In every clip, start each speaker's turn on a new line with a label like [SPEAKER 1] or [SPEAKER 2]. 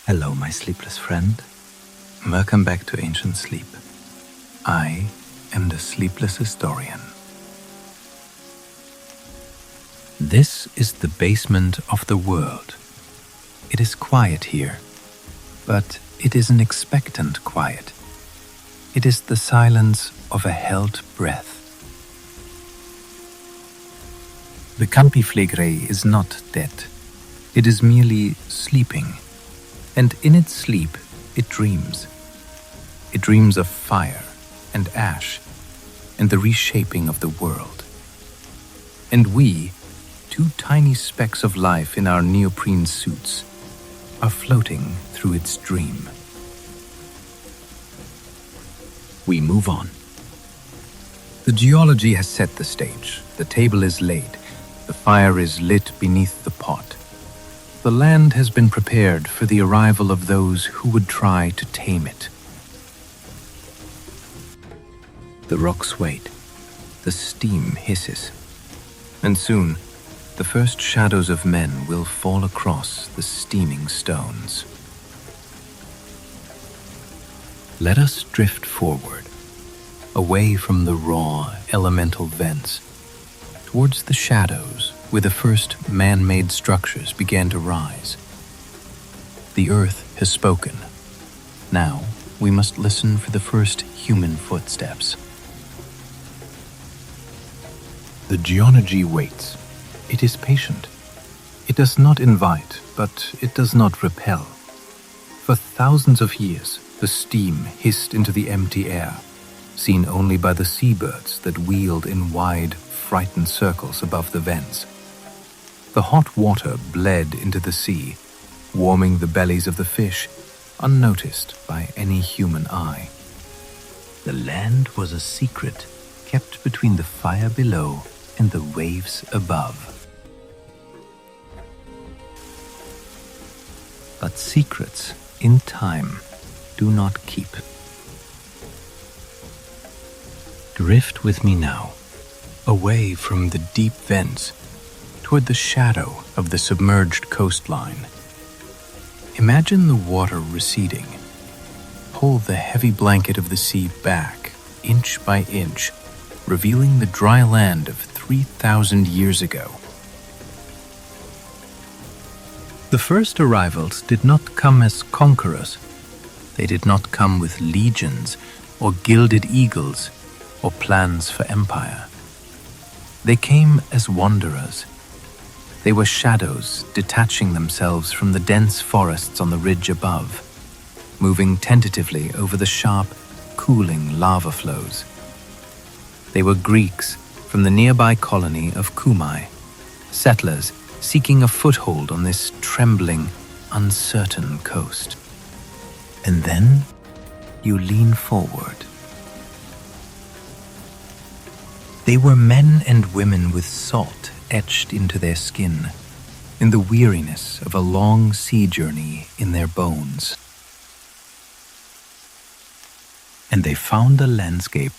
[SPEAKER 1] Hello, my sleepless friend. Welcome back to Ancient Sleep. I am the sleepless historian. This is the basement of the world. It is quiet here, but it is an expectant quiet. It is the silence of a held breath. The Campiflegre is not dead. It is merely sleeping. And in its sleep, it dreams. It dreams of fire and ash and the reshaping of the world. And we, two tiny specks of life in our neoprene suits, are floating through its dream. We move on. The geology has set the stage. The table is laid. The fire is lit beneath the pot. The land has been prepared for the arrival of those who would try to tame it. The rocks wait. The steam hisses. And soon, the first shadows of men will fall across the steaming stones. Let us drift forward, away from the raw, elemental vents, towards the shadows where the first man-made structures began to rise. The earth has spoken. Now we must listen for the first human footsteps. The geology waits. It is patient. It does not invite, but it does not repel. For thousands of years, the steam hissed into the empty air, seen only by the seabirds that wheeled in wide, frightened circles above the vents. The hot water bled into the sea, warming the bellies of the fish, unnoticed by any human eye. The land was a secret kept between the fire below and the waves above. But secrets, in time, do not keep. Drift with me now, away from the deep vents, toward the shadow of the submerged coastline. Imagine the water receding. Pull the heavy blanket of the sea back, inch by inch, revealing the dry land of 3,000 years ago. The first arrivals did not come as conquerors. They did not come with legions or gilded eagles or plans for empire. They came as wanderers. They were shadows detaching themselves from the dense forests on the ridge above, moving tentatively over the sharp, cooling lava flows. They were Greeks from the nearby colony of Cumae, settlers seeking a foothold on this trembling, uncertain coast. And then you lean forward. They were men and women with salt etched into their skin, in the weariness of a long sea journey in their bones. And they found a landscape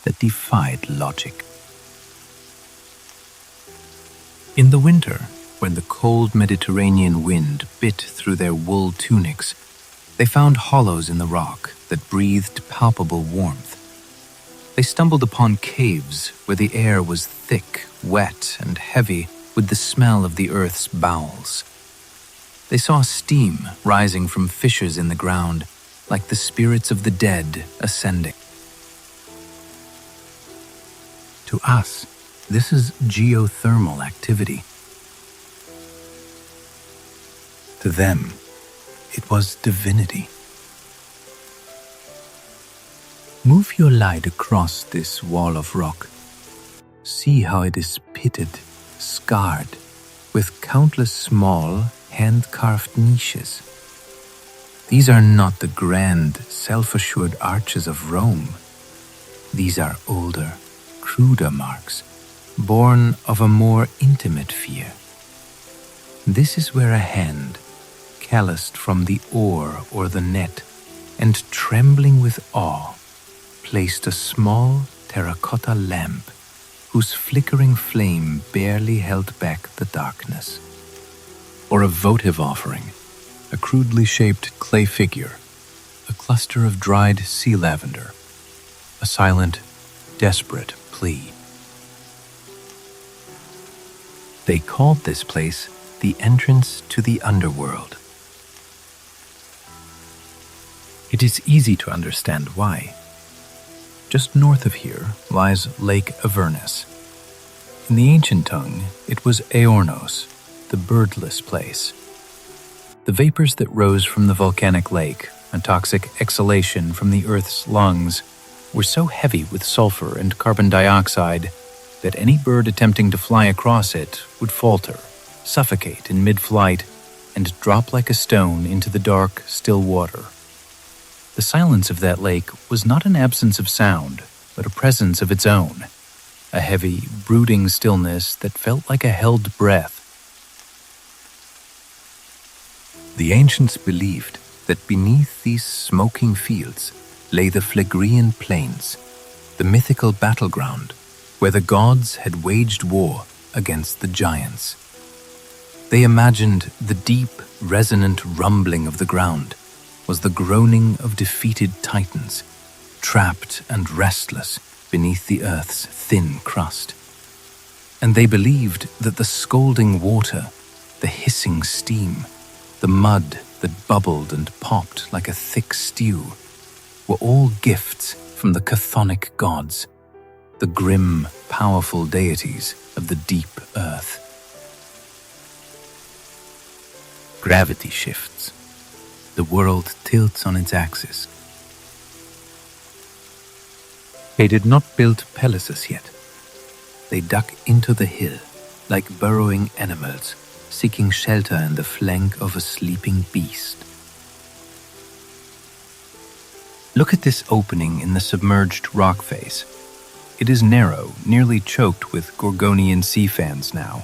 [SPEAKER 1] that defied logic. In the winter, when the cold Mediterranean wind bit through their wool tunics, they found hollows in the rock that breathed palpable warmth. They stumbled upon caves where the air was thick, wet, and heavy with the smell of the earth's bowels. They saw steam rising from fissures in the ground, like the spirits of the dead ascending. To us, this is geothermal activity. To them, it was divinity. Move your light across this wall of rock. See how it is pitted, scarred, with countless small, hand-carved niches. These are not the grand, self-assured arches of Rome. These are older, cruder marks, born of a more intimate fear. This is where a hand, calloused from the oar or the net, and trembling with awe, placed a small terracotta lamp whose flickering flame barely held back the darkness. Or a votive offering, a crudely shaped clay figure, a cluster of dried sea lavender, a silent, desperate plea. They called this place the entrance to the underworld. It is easy to understand why. Just north of here lies Lake Avernus. In the ancient tongue, it was Aornos, the birdless place. The vapors that rose from the volcanic lake, a toxic exhalation from the Earth's lungs, were so heavy with sulfur and carbon dioxide that any bird attempting to fly across it would falter, suffocate in mid-flight, and drop like a stone into the dark, still water. The silence of that lake was not an absence of sound, but a presence of its own, a heavy, brooding stillness that felt like a held breath. The ancients believed that beneath these smoking fields lay the Phlegrean Plains, the mythical battleground where the gods had waged war against the giants. They imagined the deep, resonant rumbling of the ground was the groaning of defeated titans, trapped and restless beneath the earth's thin crust. And they believed that the scalding water, the hissing steam, the mud that bubbled and popped like a thick stew, were all gifts from the chthonic gods, the grim, powerful deities of the deep earth. Gravity shifts. The world tilts on its axis. They did not build palaces yet. They dug into the hill like burrowing animals, seeking shelter in the flank of a sleeping beast. Look at this opening in the submerged rock face. It is narrow, nearly choked with Gorgonian sea fans now.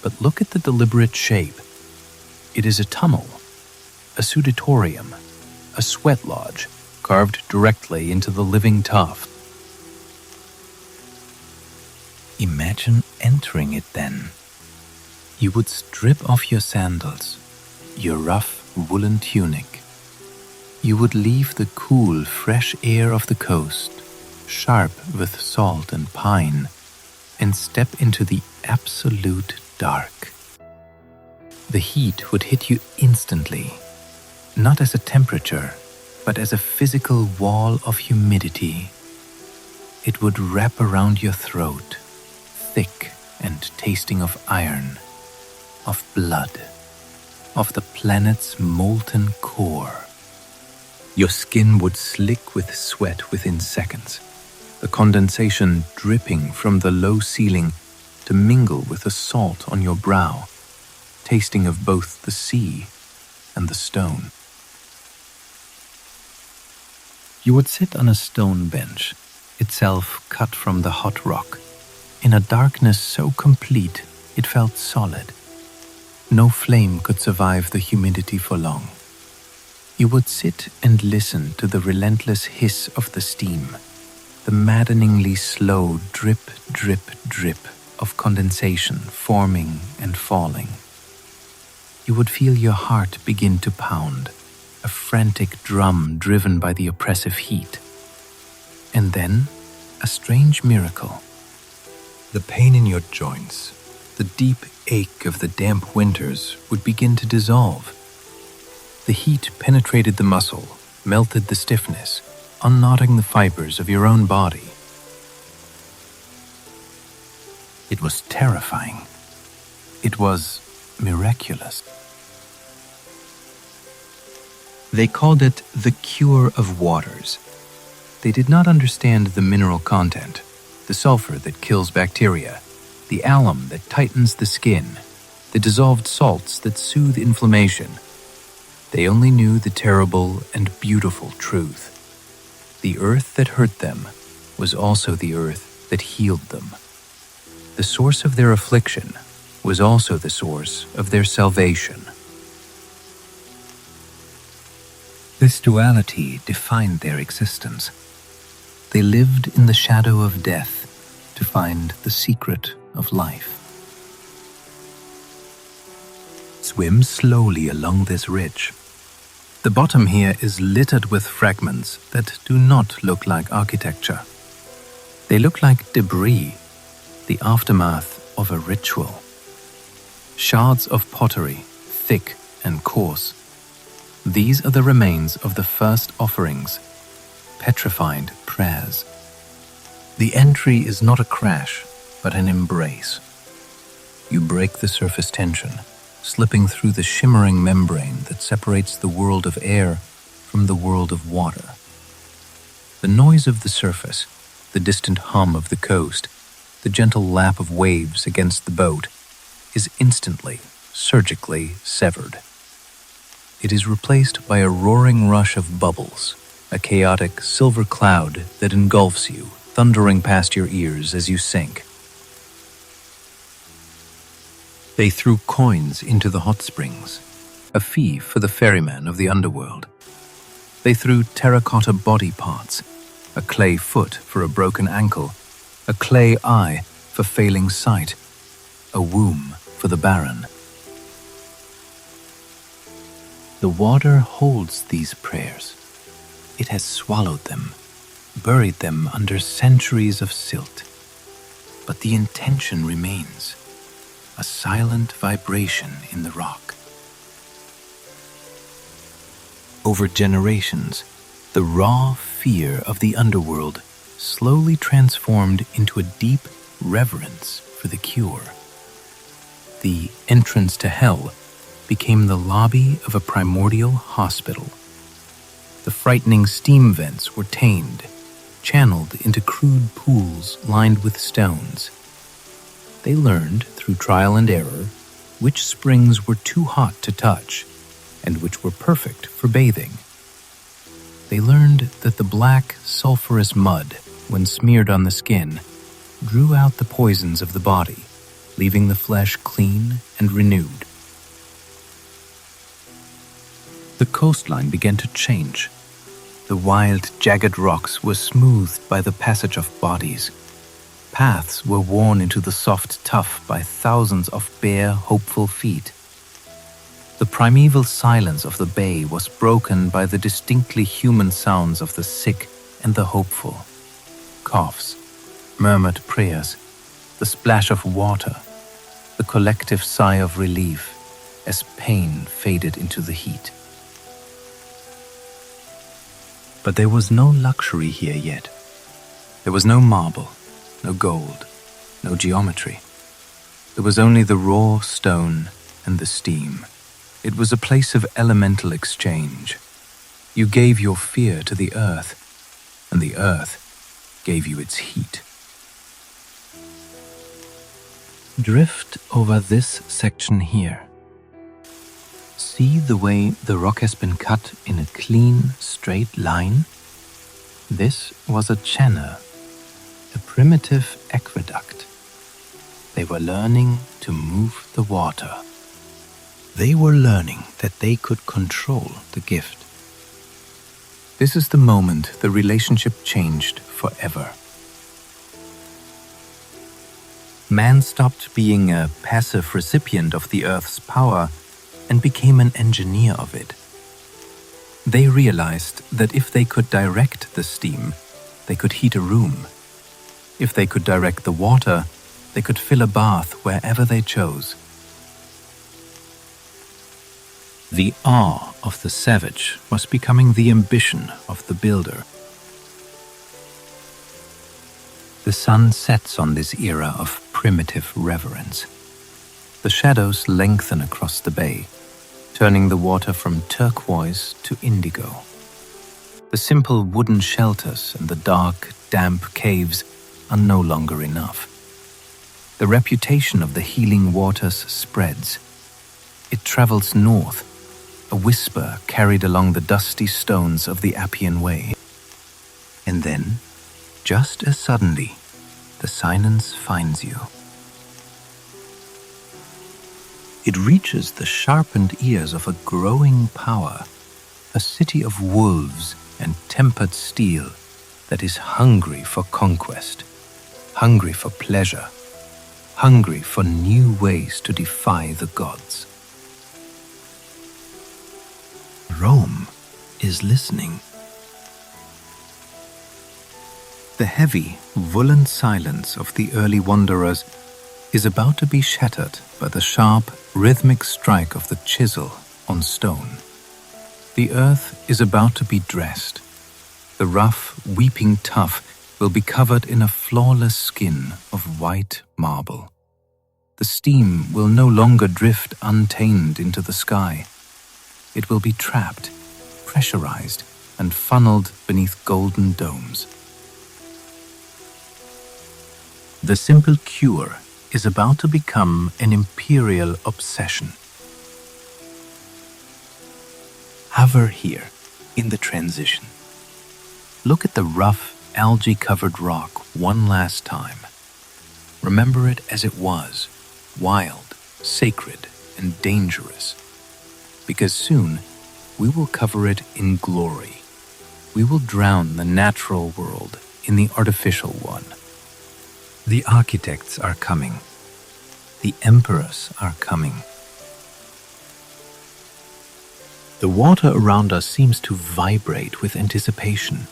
[SPEAKER 1] But look at the deliberate shape. It is a tunnel, a sudatorium, a sweat lodge carved directly into the living tuff. Imagine entering it then. You would strip off your sandals, your rough woolen tunic. You would leave the cool, fresh air of the coast, sharp with salt and pine, and step into the absolute dark. The heat would hit you instantly, not as a temperature, but as a physical wall of humidity. It would wrap around your throat, thick and tasting of iron, of blood, of the planet's molten core. Your skin would slick with sweat within seconds, the condensation dripping from the low ceiling to mingle with the salt on your brow, tasting of both the sea and the stone. You would sit on a stone bench, itself cut from the hot rock, in a darkness so complete it felt solid. No flame could survive the humidity for long. You would sit and listen to the relentless hiss of the steam, the maddeningly slow drip, drip, drip of condensation forming and falling. You would feel your heart begin to pound, a frantic drum driven by the oppressive heat. And then, a strange miracle. The pain in your joints, the deep ache of the damp winters would begin to dissolve. The heat penetrated the muscle, melted the stiffness, unknotting the fibers of your own body. It was terrifying. It was miraculous. They called it the cure of waters. They did not understand the mineral content, the sulfur that kills bacteria, the alum that tightens the skin, the dissolved salts that soothe inflammation. They only knew the terrible and beautiful truth. The earth that hurt them was also the earth that healed them. The source of their affliction was also the source of their salvation. This duality defined their existence. They lived in the shadow of death to find the secret of life. swim slowly along this ridge. The bottom here is littered with fragments that do not look like architecture. They look like debris, the aftermath of a ritual. Shards of pottery, thick and coarse. These are the remains of the first offerings, petrified prayers. The entry is not a crash, but an embrace. You break the surface tension, slipping through the shimmering membrane that separates the world of air from the world of water. The noise of the surface, the distant hum of the coast, the gentle lap of waves against the boat, is instantly, surgically severed. It is replaced by a roaring rush of bubbles, a chaotic silver cloud that engulfs you, thundering past your ears as you sink. They threw coins into the hot springs, a fee for the ferryman of the underworld. They threw terracotta body parts, a clay foot for a broken ankle, a clay eye for failing sight, a womb for the barren. The water holds these prayers. It has swallowed them, buried them under centuries of silt. But the intention remains, a silent vibration in the rock. Over generations, the raw fear of the underworld slowly transformed into a deep reverence for the cure. The entrance to hell became the lobby of a primordial hospital. The frightening steam vents were tamed, channeled into crude pools lined with stones. They learned, through trial and error, which springs were too hot to touch and which were perfect for bathing. They learned that the black, sulfurous mud, when smeared on the skin, drew out the poisons of the body, leaving the flesh clean and renewed. The coastline began to change. The wild, jagged rocks were smoothed by the passage of bodies. Paths were worn into the soft tuff by thousands of bare, hopeful feet. The primeval silence of the bay was broken by the distinctly human sounds of the sick and the hopeful. Coughs, murmured prayers, the splash of water, the collective sigh of relief as pain faded into the heat. But there was no luxury here yet. There was no marble, no gold, no geometry. There was only the raw stone and the steam. It was a place of elemental exchange. You gave your fear to the earth, and the earth gave you its heat. Drift over this section here. See the way the rock has been cut in a clean, straight line? This was a channel, a primitive aqueduct. They were learning to move the water. They were learning that they could control the gift. This is the moment the relationship changed forever. Man stopped being a passive recipient of the Earth's power and became an engineer of it. They realized that if they could direct the steam, they could heat a room. If they could direct the water, they could fill a bath wherever they chose. The awe of the savage was becoming the ambition of the builder. The sun sets on this era of primitive reverence. The shadows lengthen across the bay, turning the water from turquoise to indigo. The simple wooden shelters and the dark, damp caves are no longer enough. The reputation of the healing waters spreads. It travels north, a whisper carried along the dusty stones of the Appian Way. And then, just as suddenly, the silence finds you. It reaches the sharpened ears of a growing power, a city of wolves and tempered steel that is hungry for conquest, hungry for pleasure, hungry for new ways to defy the gods. Rome is listening. The heavy, woolen silence of the early wanderers is about to be shattered by the sharp, rhythmic strike of the chisel on stone. The earth is about to be dressed. The rough, weeping tuff will be covered in a flawless skin of white marble. The steam will no longer drift untamed into the sky. It will be trapped, pressurized, and funneled beneath golden domes. The simple cure is about to become an imperial obsession. Hover here, in the transition. Look at the rough, algae-covered rock one last time. Remember it as it was, wild, sacred, and dangerous. Because soon, we will cover it in glory. We will drown the natural world in the artificial one. The architects are coming. The emperors are coming. The water around us seems to vibrate with anticipation.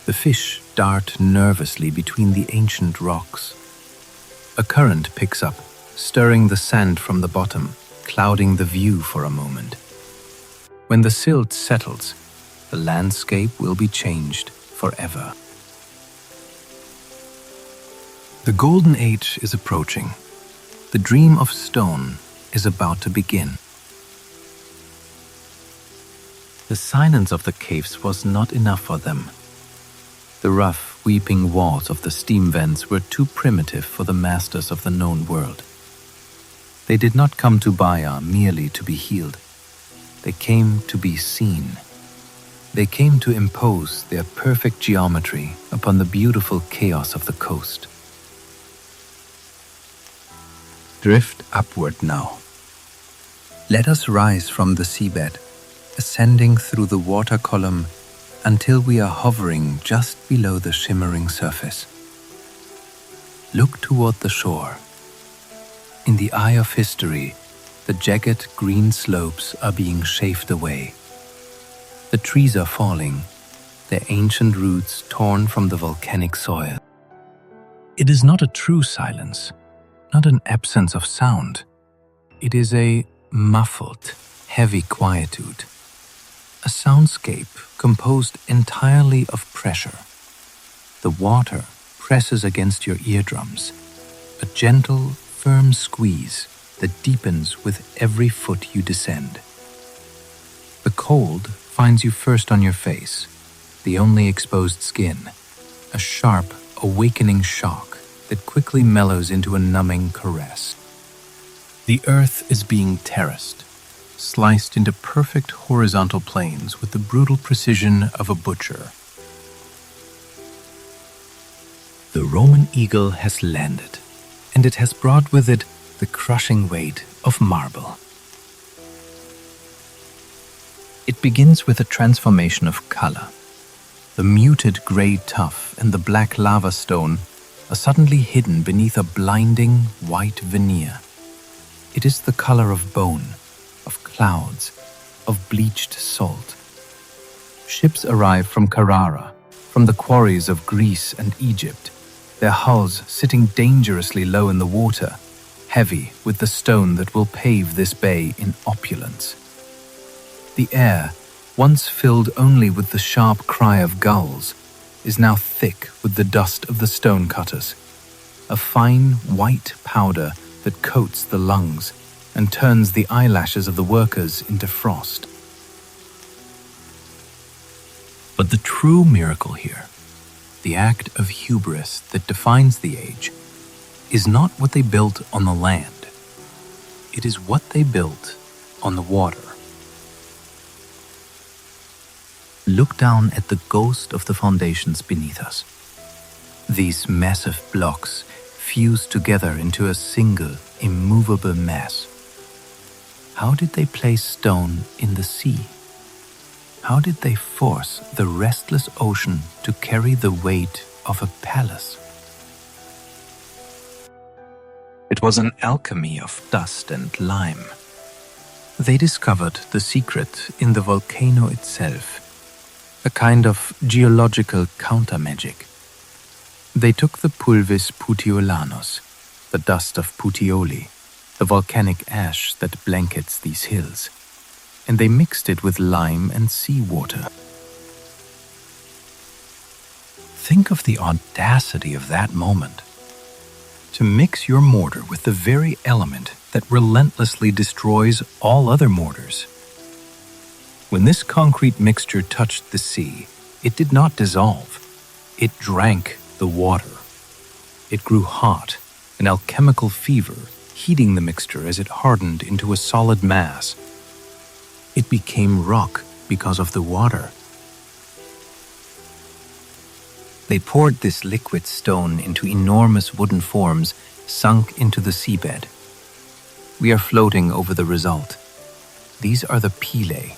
[SPEAKER 1] The fish dart nervously between the ancient rocks. A current picks up, stirring the sand from the bottom, clouding the view for a moment. When the silt settles, the landscape will be changed forever. The Golden Age is approaching. The dream of stone is about to begin. The silence of the caves was not enough for them. The rough, weeping walls of the steam vents were too primitive for the masters of the known world. They did not come to Baiae merely to be healed. They came to be seen. They came to impose their perfect geometry upon the beautiful chaos of the coast. Drift upward now. Let us rise from the seabed, ascending through the water column until we are hovering just below the shimmering surface. Look toward the shore. In the eye of history, the jagged green slopes are being shaved away. The trees are falling, their ancient roots torn from the volcanic soil. It is not a true silence, not an absence of sound. It is a muffled, heavy quietude. A soundscape composed entirely of pressure. The water presses against your eardrums, a gentle, firm squeeze that deepens with every foot you descend. The cold finds you first on your face, the only exposed skin, a sharp, awakening shock that quickly mellows into a numbing caress. The earth is being terraced, sliced into perfect horizontal planes with the brutal precision of a butcher. The Roman eagle has landed, and it has brought with it the crushing weight of marble. It begins with a transformation of color. The muted gray tuff and the black lava stone are suddenly hidden beneath a blinding white veneer. It is the color of bone, of clouds, of bleached salt. Ships arrive from Carrara, from the quarries of Greece and Egypt, their hulls sitting dangerously low in the water, heavy with the stone that will pave this bay in opulence. The air, once filled only with the sharp cry of gulls, is now thick with the dust of the stonecutters, a fine white powder that coats the lungs and turns the eyelashes of the workers into frost. But the true miracle here, the act of hubris that defines the age, is not what they built on the land. It is what they built on the water. Look down at the ghost of the foundations beneath us. These massive blocks fuse together into a single, immovable mass. How did they place stone in the sea? How did they force the restless ocean to carry the weight of a palace? It was an alchemy of dust and lime. They discovered the secret in the volcano itself, a kind of geological counter-magic. They took the pulvis Puteolanos, the dust of Puteoli, the volcanic ash that blankets these hills, and they mixed it with lime and seawater. Think of the audacity of that moment. To mix your mortar with the very element that relentlessly destroys all other mortars. When this concrete mixture touched the sea, it did not dissolve. It drank the water. It grew hot, an alchemical fever, heating the mixture as it hardened into a solid mass. It became rock because of the water. They poured this liquid stone into enormous wooden forms sunk into the seabed. We are floating over the result. These are the pile,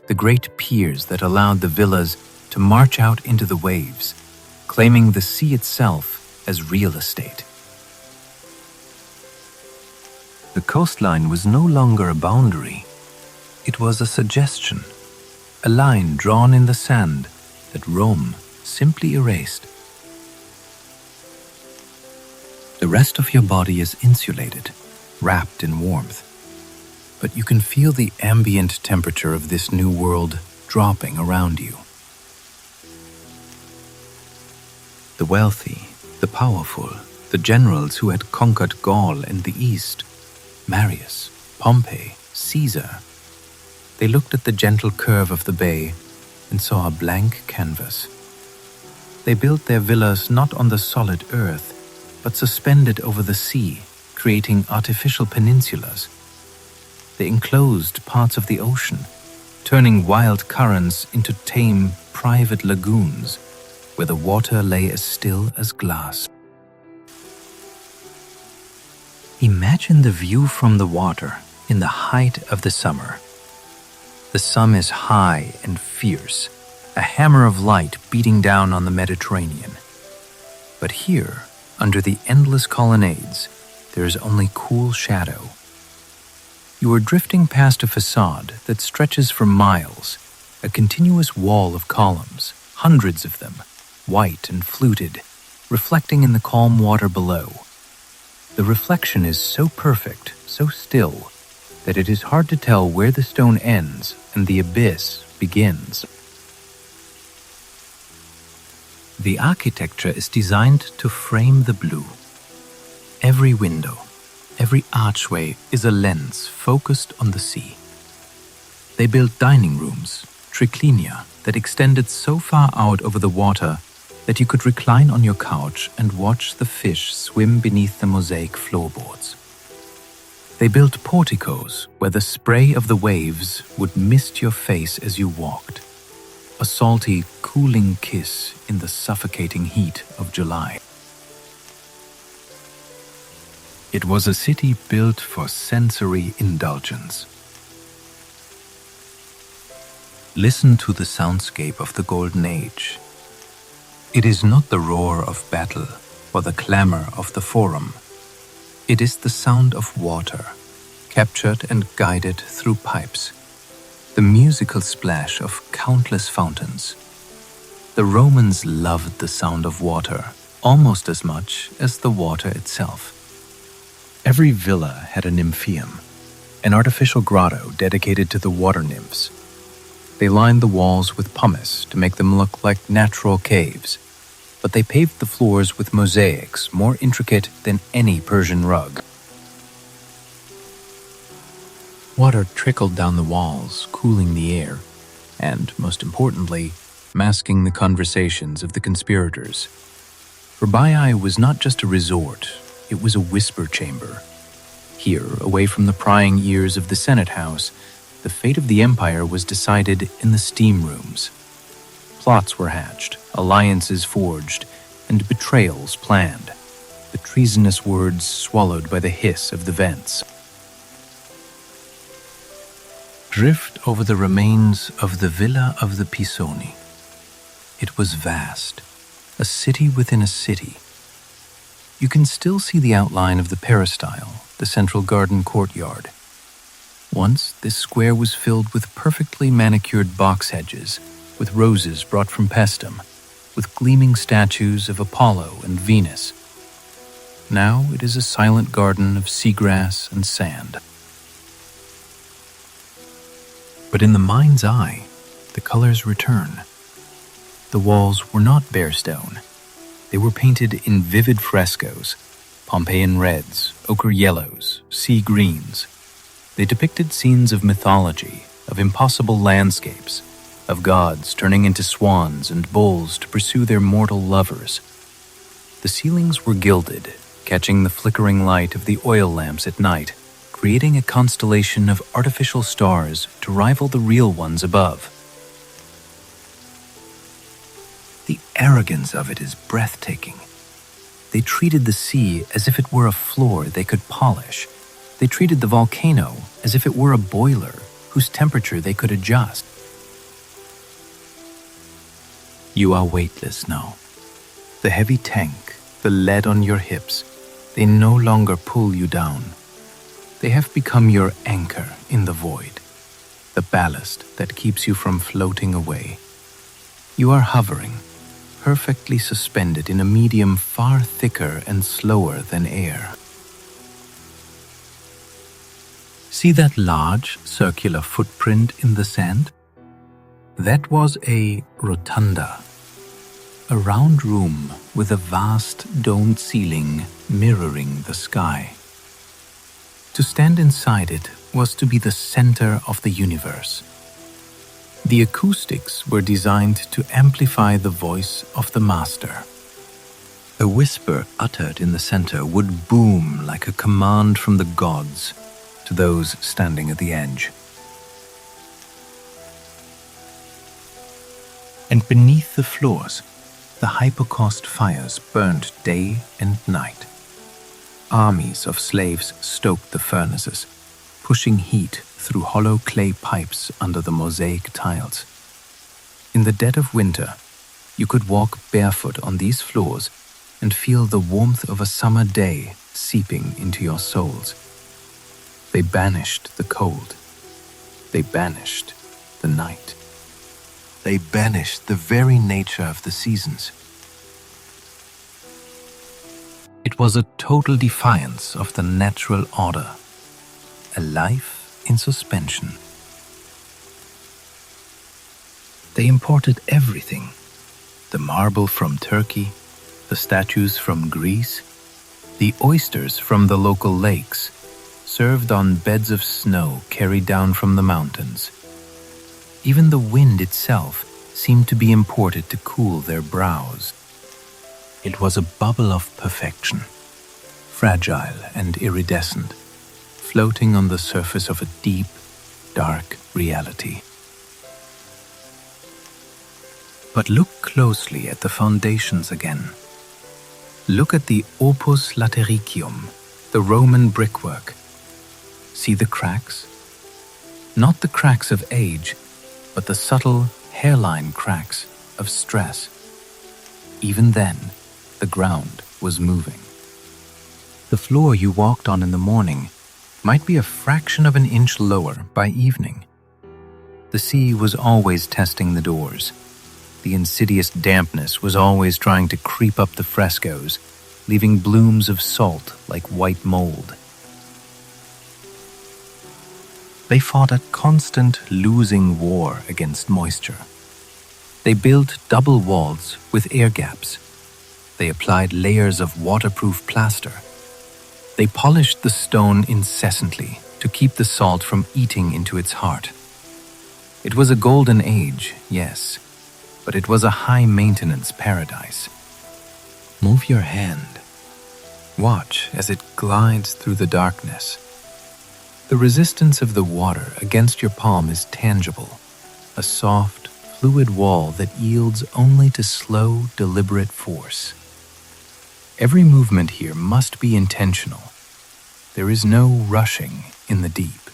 [SPEAKER 1] the great piers that allowed the villas to march out into the waves, claiming the sea itself as real estate. The coastline was no longer a boundary. It was a suggestion, a line drawn in the sand that Rome simply erased. The rest of your body is insulated, wrapped in warmth, but you can feel the ambient temperature of this new world dropping around you. The wealthy, the powerful, the generals who had conquered Gaul and the East, Marius, Pompey, Caesar, they looked at the gentle curve of the bay and saw a blank canvas. They built their villas not on the solid earth, but suspended over the sea, creating artificial peninsulas. They enclosed parts of the ocean, turning wild currents into tame, private lagoons, where the water lay as still as glass. Imagine the view from the water in the height of the summer. The sun is high and fierce, a hammer of light beating down on the Mediterranean. But here, under the endless colonnades, there is only cool shadow. You are drifting past a facade that stretches for miles, a continuous wall of columns, hundreds of them, white and fluted, reflecting in the calm water below. The reflection is so perfect, so still, that it is hard to tell where the stone ends and the abyss begins. The architecture is designed to frame the blue. Every window, every archway is a lens focused on the sea. They built dining rooms, triclinia, that extended so far out over the water that you could recline on your couch and watch the fish swim beneath the mosaic floorboards. They built porticos where the spray of the waves would mist your face as you walked. A salty, cooling kiss in the suffocating heat of July. It was a city built for sensory indulgence. Listen to the soundscape of the Golden Age. It is not the roar of battle or the clamor of the forum. It is the sound of water, captured and guided through pipes. The musical splash of countless fountains. The Romans loved the sound of water almost as much as the water itself. Every villa had a nymphaeum, an artificial grotto dedicated to the water nymphs. They lined the walls with pumice to make them look like natural caves, but they paved the floors with mosaics more intricate than any Persian rug. Water trickled down the walls, cooling the air, and, most importantly, masking the conversations of the conspirators. For Baiae was not just a resort, it was a whisper chamber. Here, away from the prying ears of the Senate House, the fate of the empire was decided in the steam rooms. Plots were hatched, alliances forged, and betrayals planned, the treasonous words swallowed by the hiss of the vents. Drift over the remains of the Villa of the Pisoni. It was vast, a city within a city. You can still see the outline of the peristyle, the central garden courtyard. Once, this square was filled with perfectly manicured box hedges, with roses brought from Paestum, with gleaming statues of Apollo and Venus. Now it is a silent garden of seagrass and sand. But in the mind's eye, the colors return. The walls were not bare stone. They were painted in vivid frescoes, Pompeian reds, ochre yellows, sea greens. They depicted scenes of mythology, of impossible landscapes, of gods turning into swans and bulls to pursue their mortal lovers. The ceilings were gilded, catching the flickering light of the oil lamps at night, creating a constellation of artificial stars to rival the real ones above. The arrogance of it is breathtaking. They treated the sea as if it were a floor they could polish. They treated the volcano as if it were a boiler whose temperature they could adjust. You are weightless now. The heavy tank, the lead on your hips, they no longer pull you down. They have become your anchor in the void, the ballast that keeps you from floating away. You are hovering, perfectly suspended in a medium far thicker and slower than air. See that large, circular footprint in the sand? That was a rotunda, a round room with a vast domed ceiling mirroring the sky. To stand inside it was to be the center of the universe. The acoustics were designed to amplify the voice of the master. A whisper uttered in the center would boom like a command from the gods to those standing at the edge. And beneath the floors, the hypocaust fires burned day and night. Armies of slaves stoked the furnaces, pushing heat through hollow clay pipes under the mosaic tiles. In the dead of winter, you could walk barefoot on these floors and feel the warmth of a summer day seeping into your souls. They banished the cold. They banished the night. They banished the very nature of the seasons. It was a total defiance of the natural order, a life in suspension. They imported everything, the marble from Turkey, the statues from Greece, the oysters from the local lakes, served on beds of snow carried down from the mountains. Even the wind itself seemed to be imported to cool their brows. It was a bubble of perfection, fragile and iridescent, floating on the surface of a deep, dark reality. But look closely at the foundations again. Look at the opus latericium, the Roman brickwork. See the cracks? Not the cracks of age, but the subtle hairline cracks of stress. Even then, the ground was moving. The floor you walked on in the morning might be a fraction of an inch lower by evening. The sea was always testing the doors. The insidious dampness was always trying to creep up the frescoes, leaving blooms of salt like white mold. They fought a constant losing war against moisture. They built double walls with air gaps. They applied layers of waterproof plaster. They polished the stone incessantly to keep the salt from eating into its heart. It was a golden age, yes, but it was a high-maintenance paradise. Move your hand. Watch as it glides through the darkness. The resistance of the water against your palm is tangible, a soft, fluid wall that yields only to slow, deliberate force. Every movement here must be intentional. There is no rushing in the deep.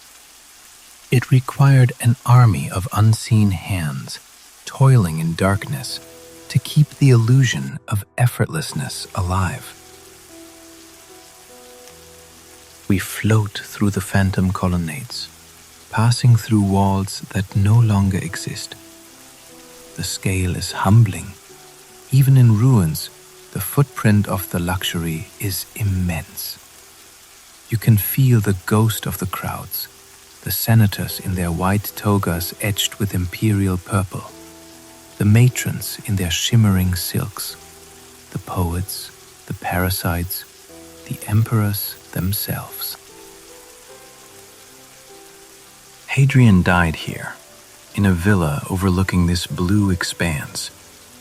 [SPEAKER 1] It required an army of unseen hands, toiling in darkness, to keep the illusion of effortlessness alive. We float through the phantom colonnades. passing through walls that no longer exist. The scale is humbling. Even in ruins, the footprint of the luxury is immense. You can feel the ghost of the crowds, the senators in their white togas etched with imperial purple, the matrons in their shimmering silks, the poets, the parasites, the emperors themselves. Hadrian died here, in a villa overlooking this blue expanse,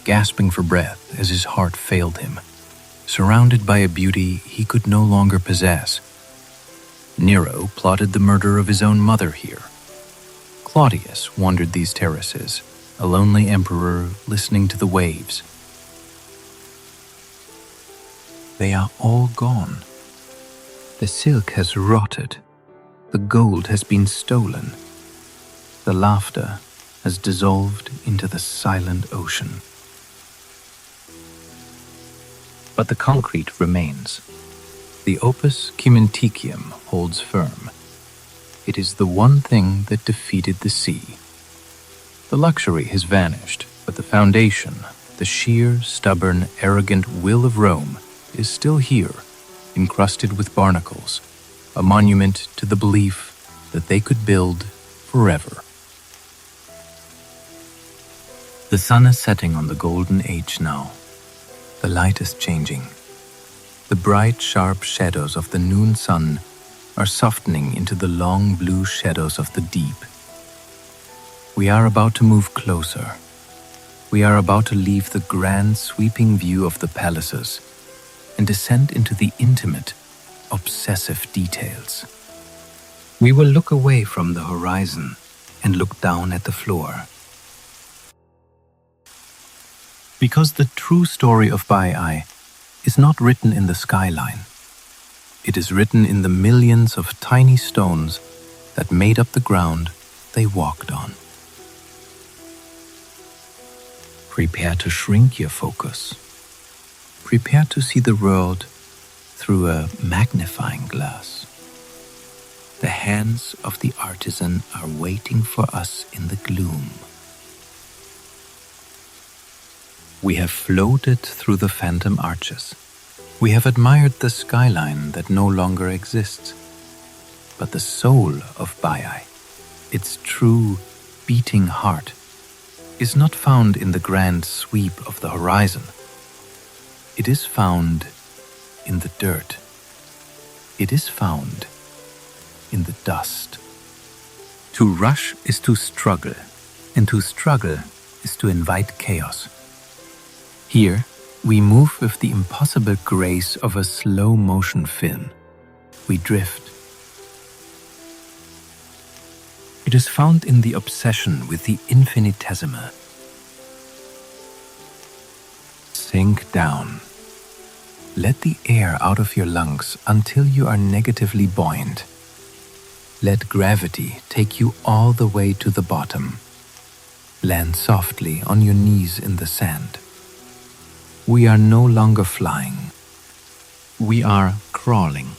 [SPEAKER 1] gasping for breath as his heart failed him, surrounded by a beauty he could no longer possess. Nero plotted the murder of his own mother here. Claudius wandered these terraces, a lonely emperor listening to the waves. They are all gone. The silk has rotted. The gold has been stolen. The laughter has dissolved into the silent ocean. But the concrete remains. The opus cimenticium holds firm. It is the one thing that defeated the sea. The luxury has vanished, but the foundation, the sheer, stubborn, arrogant will of Rome, is still here, encrusted with barnacles, a monument to the belief that they could build forever. The sun is setting on the golden age now. The light is changing. The bright, sharp shadows of the noon sun are softening into the long blue shadows of the deep. We are about to move closer. We are about to leave the grand, sweeping view of the palaces and descend into the intimate, obsessive details. We will look away from the horizon and look down at the floor. Because the true story of Baiae is not written in the skyline. It is written in the millions of tiny stones that made up the ground they walked on. Prepare to shrink your focus. Prepare to see the world through a magnifying glass. The hands of the artisan are waiting for us in the gloom. We have floated through the phantom arches. We have admired the skyline that no longer exists. But the soul of Baiae, its true, beating heart, is not found in the grand sweep of the horizon. It is found in the dirt. It is found in the dust. To rush is to struggle, and to struggle is to invite chaos. Here, we move with the impossible grace of a slow-motion film. We drift. It is found in the obsession with the infinitesimal. Sink down. Let the air out of your lungs until you are negatively buoyant. Let gravity take you all the way to the bottom. Land softly on your knees in the sand. We are no longer flying. We are crawling.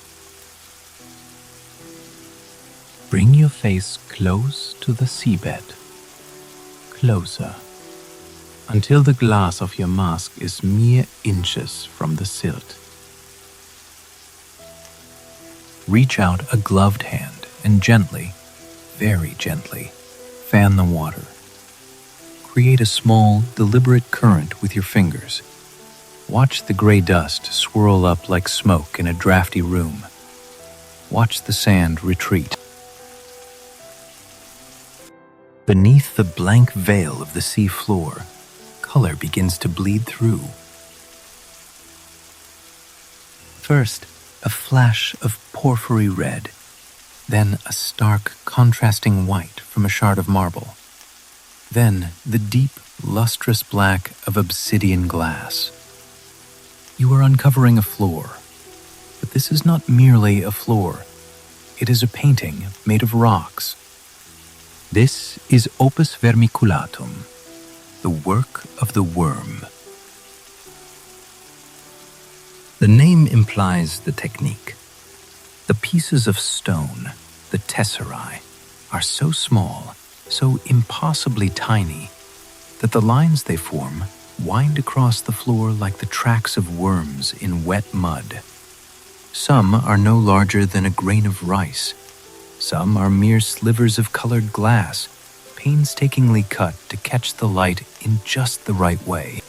[SPEAKER 1] Bring your face close to the seabed. Closer. Until the glass of your mask is mere inches from the silt. Reach out a gloved hand and gently, very gently, fan the water. Create a small, deliberate current with your fingers. Watch the gray dust swirl up like smoke in a drafty room. Watch the sand retreat. Beneath the blank veil of the sea floor, color begins to bleed through. First, a flash of porphyry red, then a stark, contrasting white from a shard of marble, then the deep, lustrous black of obsidian glass. You are uncovering a floor, but this is not merely a floor. It is a painting made of rocks. This is opus vermiculatum, the work of the worm. The name implies the technique. The pieces of stone, the tesserae, are so small, so impossibly tiny, that the lines they form wind across the floor like the tracks of worms in wet mud. Some are no larger than a grain of rice. Some are mere slivers of colored glass, painstakingly cut to catch the light in just the right way.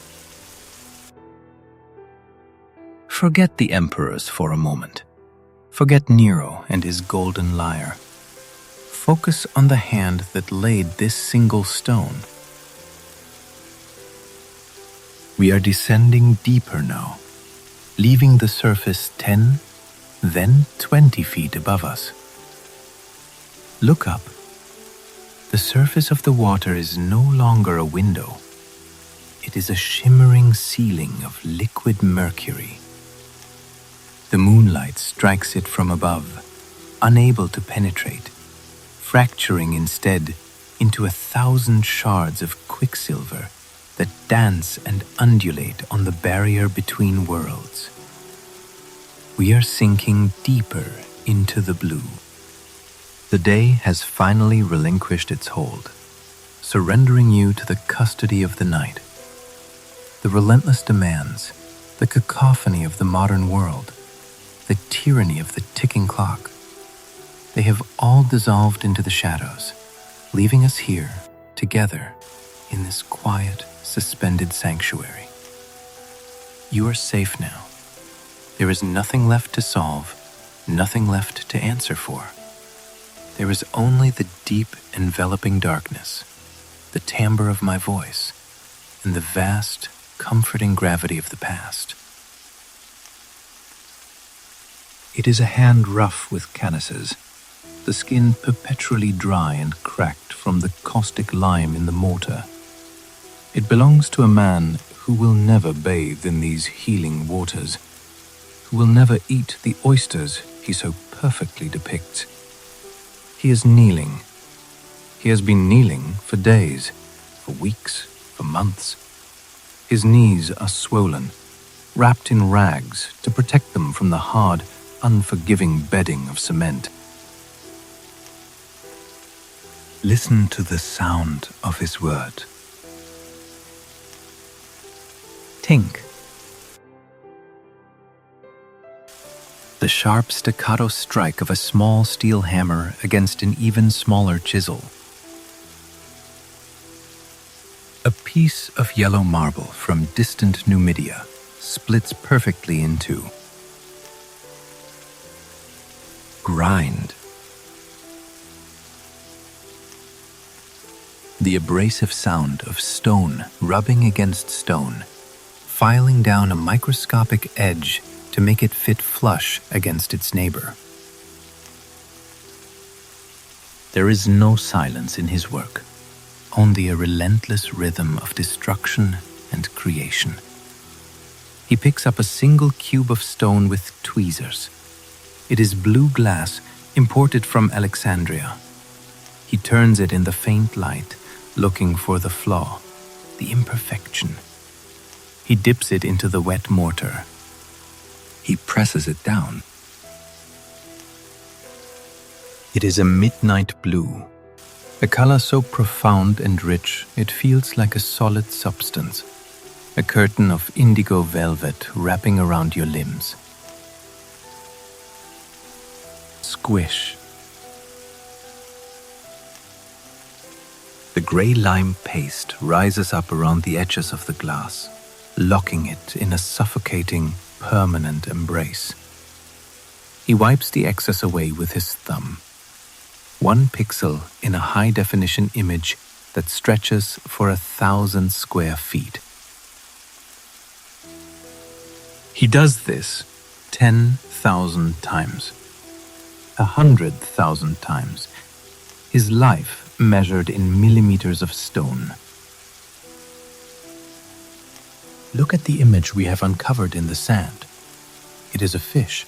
[SPEAKER 1] Forget the emperors for a moment. Forget Nero and his golden lyre. Focus on the hand that laid this single stone. We are descending deeper now, leaving the surface 10, then 20 feet above us. Look up. The surface of the water is no longer a window. It is a shimmering ceiling of liquid mercury. The moonlight strikes it from above, unable to penetrate, fracturing instead into 1,000 shards of quicksilver that dance and undulate on the barrier between worlds. We are sinking deeper into the blue. The day has finally relinquished its hold, surrendering you to the custody of the night. The relentless demands, the cacophony of the modern world, the tyranny of the ticking clock, they have all dissolved into the shadows, leaving us here, together, in this quiet, suspended sanctuary. You are safe now. There is nothing left to solve, nothing left to answer for. There is only the deep, enveloping darkness, the timbre of my voice, and the vast, comforting gravity of the past. It is a hand rough with canuses, the skin perpetually dry and cracked from the caustic lime in the mortar. It belongs to a man who will never bathe in these healing waters, who will never eat the oysters he so perfectly depicts. He is kneeling. He has been kneeling for days, for weeks, for months. His knees are swollen, wrapped in rags to protect them from the hard, unforgiving bedding of cement. Listen to the sound of his word. Tink. The sharp staccato strike of a small steel hammer against an even smaller chisel. A piece of yellow marble from distant Numidia splits perfectly in two. Grind. The abrasive sound of stone rubbing against stone, filing down a microscopic edge to make it fit flush against its neighbor. There is no silence in his work, only a relentless rhythm of destruction and creation. He picks up a single cube of stone with tweezers. It is blue glass imported from Alexandria. He turns it in the faint light, looking for the flaw, the imperfection. He dips it into the wet mortar. He presses it down. It is a midnight blue, a color so profound and rich it feels like a solid substance, a curtain of indigo velvet wrapping around your limbs. Squish. The gray lime paste rises up around the edges of the glass, locking it in a suffocating, permanent embrace. He wipes the excess away with his thumb. One pixel in a high-definition image that stretches for 1,000 square feet. He does this 10,000 times, 100,000 times, his life measured in millimeters of stone. Look at the image we have uncovered in the sand. It is a fish,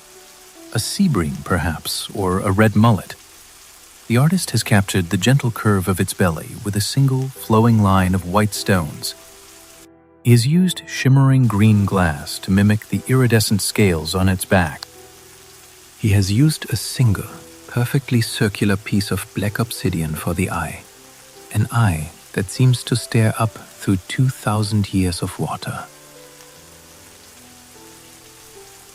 [SPEAKER 1] a sea bream perhaps, or a red mullet. The artist has captured the gentle curve of its belly with a single flowing line of white stones. He has used shimmering green glass to mimic the iridescent scales on its back. He has used a single, perfectly circular piece of black obsidian for the eye, an eye that seems to stare up through 2,000 years of water.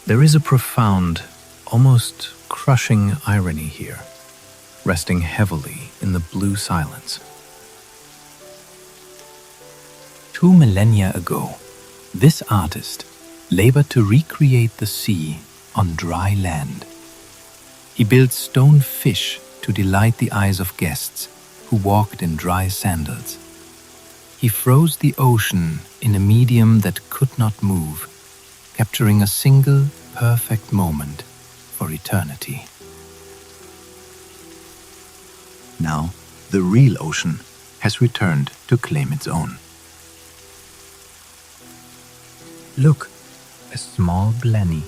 [SPEAKER 1] There is a profound, almost crushing irony here, resting heavily in the blue silence. 2 millennia ago, this artist labored to recreate the sea on dry land. He built stone fish to delight the eyes of guests who walked in dry sandals. He froze the ocean in a medium that could not move, capturing a single perfect moment for eternity. Now, the real ocean has returned to claim its own. Look, a small blenny,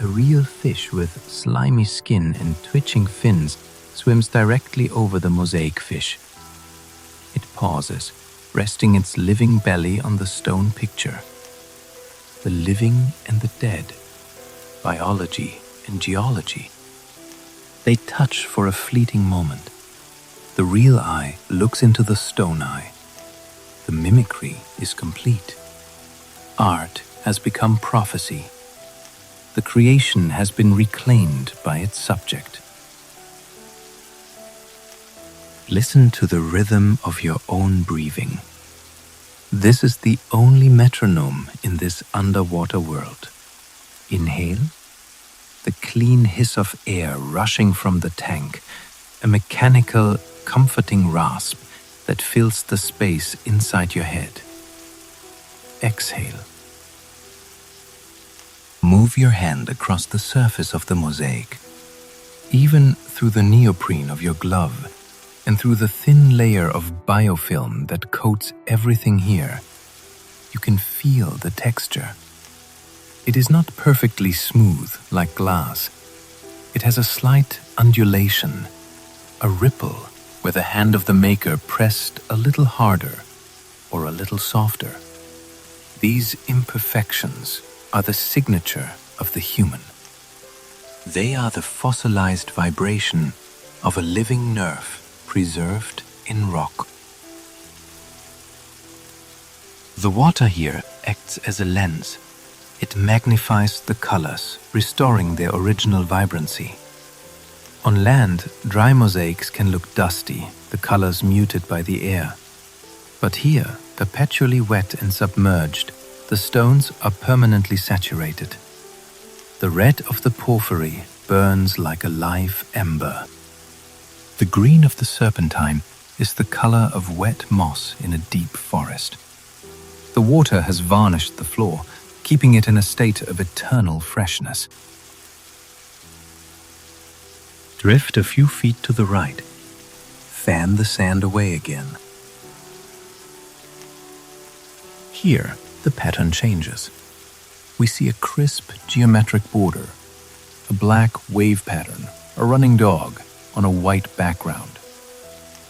[SPEAKER 1] a real fish with slimy skin and twitching fins, swims directly over the mosaic fish. It pauses, resting its living belly on the stone picture. The living and the dead, biology and geology. They touch for a fleeting moment. The real eye looks into the stone eye. The mimicry is complete. Art has become prophecy. The creation has been reclaimed by its subject. Listen to the rhythm of your own breathing. This is the only metronome in this underwater world. Inhale, the clean hiss of air rushing from the tank, a mechanical, comforting rasp that fills the space inside your head. Exhale. Move your hand across the surface of the mosaic, even through the neoprene of your glove and through the thin layer of biofilm that coats everything here. You can feel the texture. It is not perfectly smooth like glass. It has a slight undulation, a ripple where the hand of the maker pressed a little harder or a little softer. These imperfections are the signature of the human. They are the fossilized vibration of a living nerve preserved in rock. The water here acts as a lens. It magnifies the colors, restoring their original vibrancy. On land, dry mosaics can look dusty, the colors muted by the air. But here, perpetually wet and submerged, the stones are permanently saturated. The red of the porphyry burns like a live ember. The green of the serpentine is the color of wet moss in a deep forest. The water has varnished the floor, keeping it in a state of eternal freshness. Drift a few feet to the right. Fan the sand away again. Here, the pattern changes. We see a crisp geometric border, a black wave pattern, a running dog on a white background.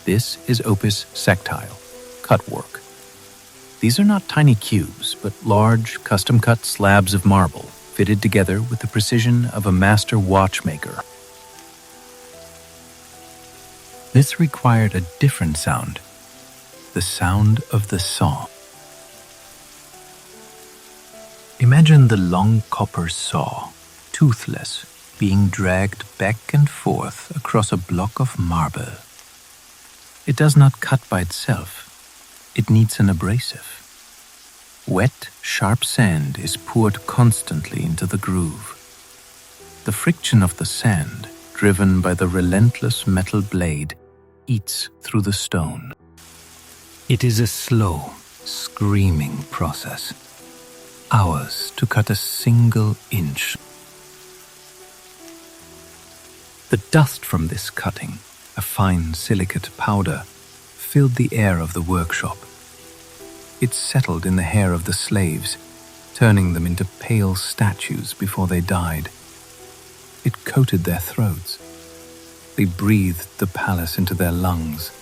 [SPEAKER 1] This is opus sectile, cut work. These are not tiny cubes, but large, custom-cut slabs of marble, fitted together with the precision of a master watchmaker. This required a different sound, the sound of the saw. Imagine the long copper saw, toothless, being dragged back and forth across a block of marble. It does not cut by itself. It needs an abrasive. Wet, sharp sand is poured constantly into the groove. The friction of the sand, driven by the relentless metal blade, eats through the stone. It is a slow, screaming process. Hours to cut a single inch. The dust from this cutting, a fine silicate powder, filled the air of the workshop. It settled in the hair of the slaves, turning them into pale statues before they died. It coated their throats. They breathed the palace into their lungs.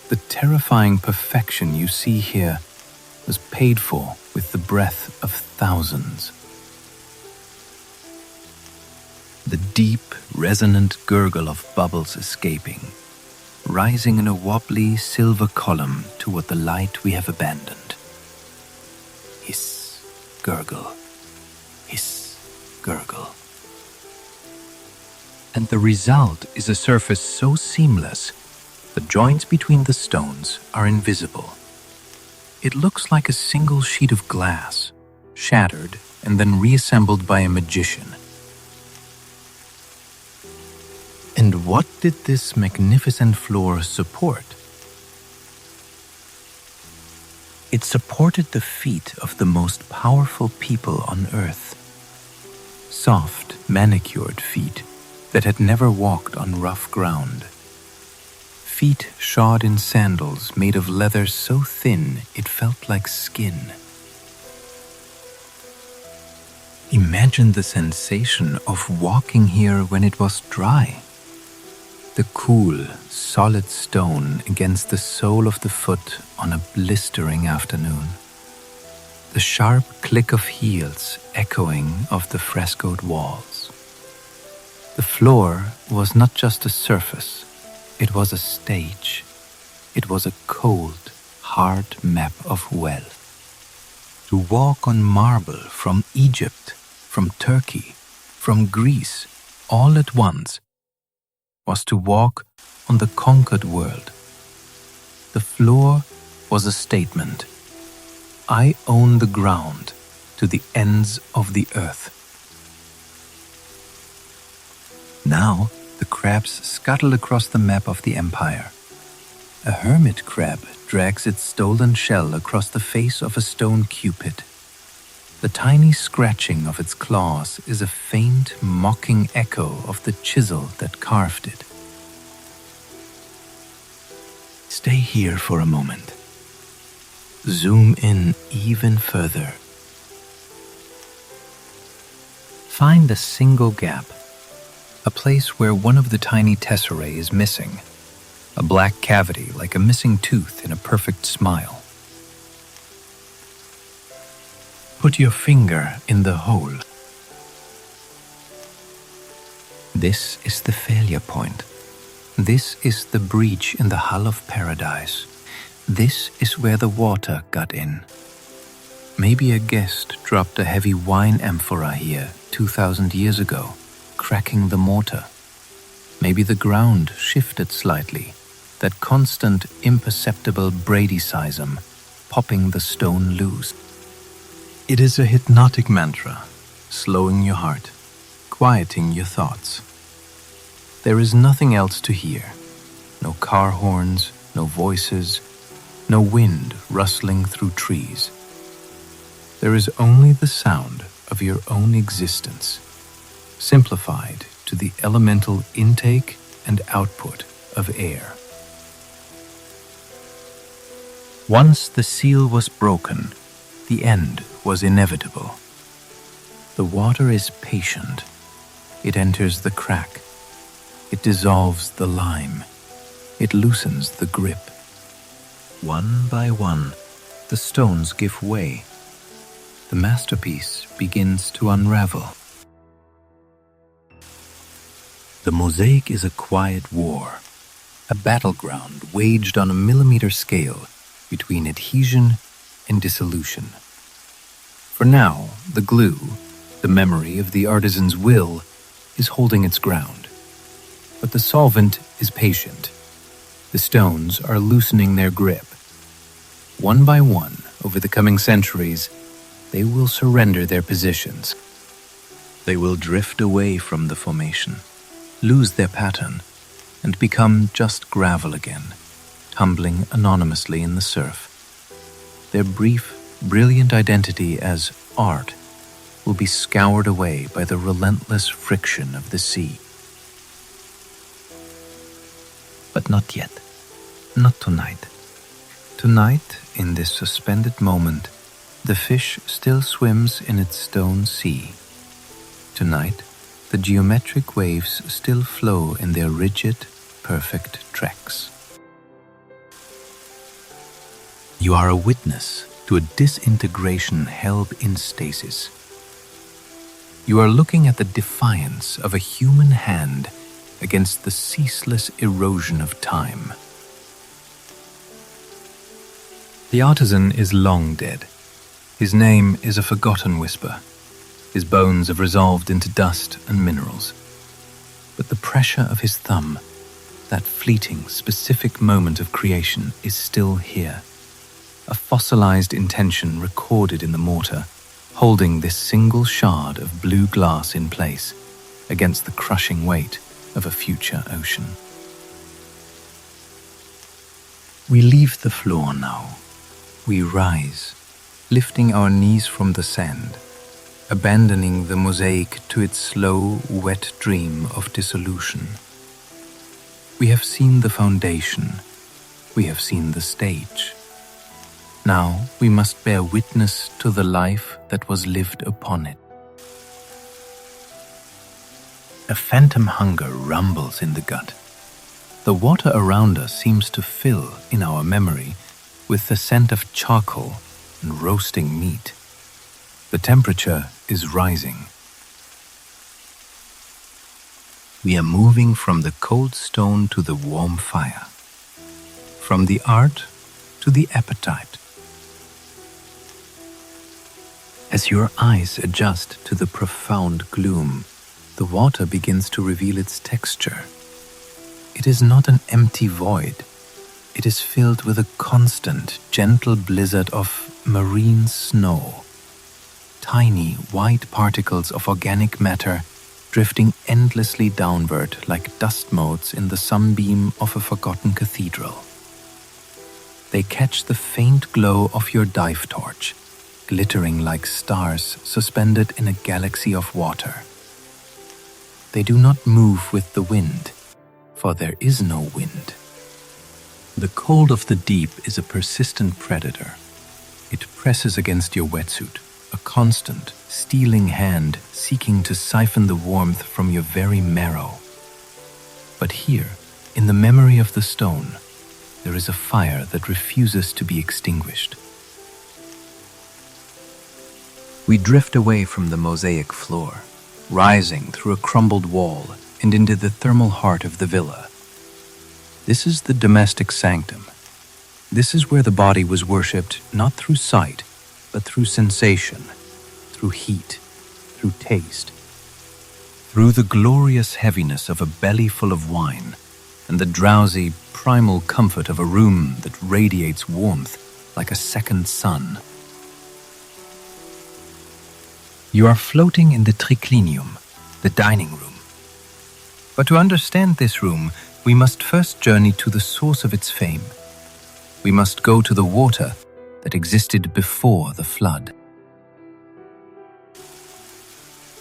[SPEAKER 1] The terrifying perfection you see here was paid for with the breath of thousands. the deep, resonant gurgle of bubbles escaping, rising in a wobbly silver column toward the light we have abandoned. Hiss, gurgle, hiss, gurgle. And the result is a surface so seamless, the joints between the stones are invisible. It looks like a single sheet of glass, shattered and then reassembled by a magician. And what did this magnificent floor support? It supported the feet of the most powerful people on earth. Soft, manicured feet that had never walked on rough ground. Feet shod in sandals made of leather so thin it felt like skin. Imagine the sensation of walking here when it was dry. The cool, solid stone against the sole of the foot on a blistering afternoon. The sharp click of heels echoing off the frescoed walls. The floor was not just a surface, it was a stage. It was a cold, hard map of wealth. To walk on marble from Egypt, from Turkey, from Greece, all at once, was to walk on the conquered world. The floor was a statement. I own the ground to the ends of the earth. Now the crabs scuttle across the map of the empire. A hermit crab drags its stolen shell across the face of a stone cupid. The tiny scratching of its claws is a faint, mocking echo of the chisel that carved it. Stay here for a moment. Zoom in even further. Find a single gap, a place where one of the tiny tesserae is missing, a black cavity like a missing tooth in a perfect smile. Put your finger in the hole. This is the failure point. This is the breach in the hull of paradise. This is where the water got in. Maybe a guest dropped a heavy wine amphora here 2,000 years ago, cracking the mortar. Maybe the ground shifted slightly, that constant, imperceptible bradyseism, popping the stone loose. It is a hypnotic mantra, slowing your heart, quieting your thoughts. There is nothing else to hear. No car horns, no voices, no wind rustling through trees. There is only the sound of your own existence, simplified to the elemental intake and output of air. Once the seal was broken, the end was inevitable. The water is patient. It enters the crack. It dissolves the lime. It loosens the grip. One by one, the stones give way. The masterpiece begins to unravel. The Mosaic is a quiet war, a battleground waged on a millimeter scale between adhesion and dissolution. For now, the glue, the memory of the artisan's will, is holding its ground. But the solvent is patient. The stones are loosening their grip. One by one, over the coming centuries, they will surrender their positions. They will drift away from the formation, lose their pattern, and become just gravel again, tumbling anonymously in the surf. Their brief, brilliant identity as art will be scoured away by the relentless friction of the sea. But not yet. Not tonight. Tonight, in this suspended moment, the fish still swims in its stone sea. Tonight, the geometric waves still flow in their rigid, perfect tracks. You are a witness to a disintegration held in stasis. You are looking at the defiance of a human hand against the ceaseless erosion of time. The artisan is long dead. His name is a forgotten whisper. His bones have resolved into dust and minerals. But the pressure of his thumb, that fleeting, specific moment of creation, is still here. A fossilized intention recorded in the mortar, holding this single shard of blue glass in place against the crushing weight of a future ocean. We leave the floor now. We rise, lifting our knees from the sand, abandoning the mosaic to its slow, wet dream of dissolution. We have seen the foundation. We have seen the stage. Now we must bear witness to the life that was lived upon it. A phantom hunger rumbles in the gut. The water around us seems to fill, in our memory, with the scent of charcoal and roasting meat. The temperature is rising. We are moving from the cold stone to the warm fire, from the art to the appetite. As your eyes adjust to the profound gloom, the water begins to reveal its texture. It is not an empty void. It is filled with a constant, gentle blizzard of marine snow. Tiny, white particles of organic matter drifting endlessly downward like dust motes in the sunbeam of a forgotten cathedral. They catch the faint glow of your dive torch, glittering like stars suspended in a galaxy of water. They do not move with the wind, for there is no wind. The cold of the deep is a persistent predator. It presses against your wetsuit, a constant, stealing hand seeking to siphon the warmth from your very marrow. But here, in the memory of the stone, there is a fire that refuses to be extinguished. We drift away from the mosaic floor, rising through a crumbled wall and into the thermal heart of the villa. This is the domestic sanctum. This is where the body was worshipped not through sight, but through sensation, through heat, through taste, through the glorious heaviness of a belly full of wine and the drowsy, primal comfort of a room that radiates warmth like a second sun. You are floating in the triclinium, the dining room. But to understand this room, we must first journey to the source of its fame. We must go to the water that existed before the flood.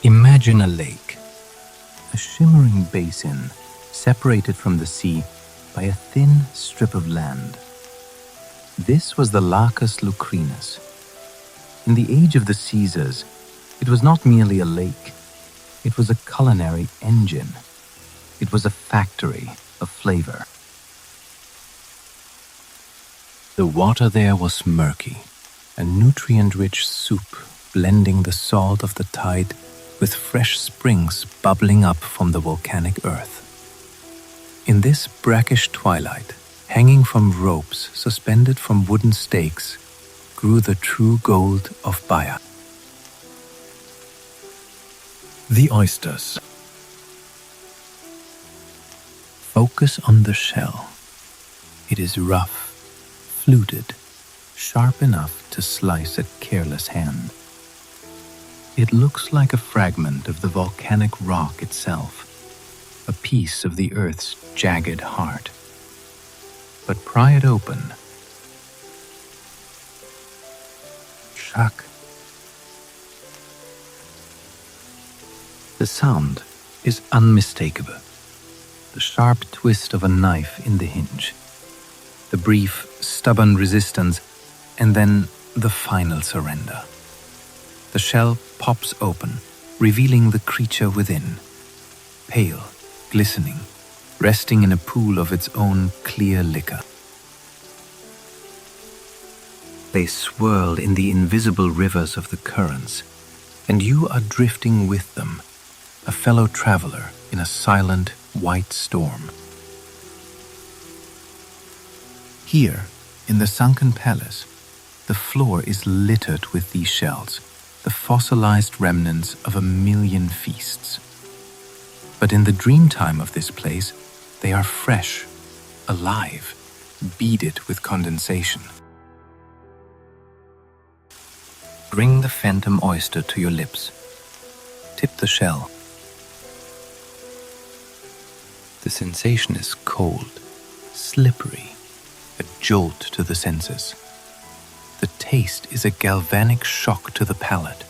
[SPEAKER 1] Imagine a lake, a shimmering basin separated from the sea by a thin strip of land. This was the Lacus Lucrinus. In the age of the Caesars, it was not merely a lake. It was a culinary engine. It was a factory of flavor. The water there was murky, a nutrient-rich soup blending the salt of the tide with fresh springs bubbling up from the volcanic earth. In this brackish twilight, hanging from ropes suspended from wooden stakes, grew the true gold of Baiae. The oysters. Focus on the shell. It is rough, fluted, sharp enough to slice a careless hand. It looks like a fragment of the volcanic rock itself, a piece of the earth's jagged heart. But pry it open. Shuck. The sound is unmistakable. The sharp twist of a knife in the hinge. The brief, stubborn resistance, and then the final surrender. The shell pops open, revealing the creature within. Pale, glistening, resting in a pool of its own clear liquor. They swirl in the invisible rivers of the currents, and you are drifting with them, a fellow traveler in a silent, white storm. Here, in the Sunken Palace, the floor is littered with these shells, the fossilized remnants of 1,000,000 feasts. But in the dreamtime of this place, they are fresh, alive, beaded with condensation. Bring the phantom oyster to your lips. Tip the shell. The sensation is cold, slippery, a jolt to the senses. The taste is a galvanic shock to the palate.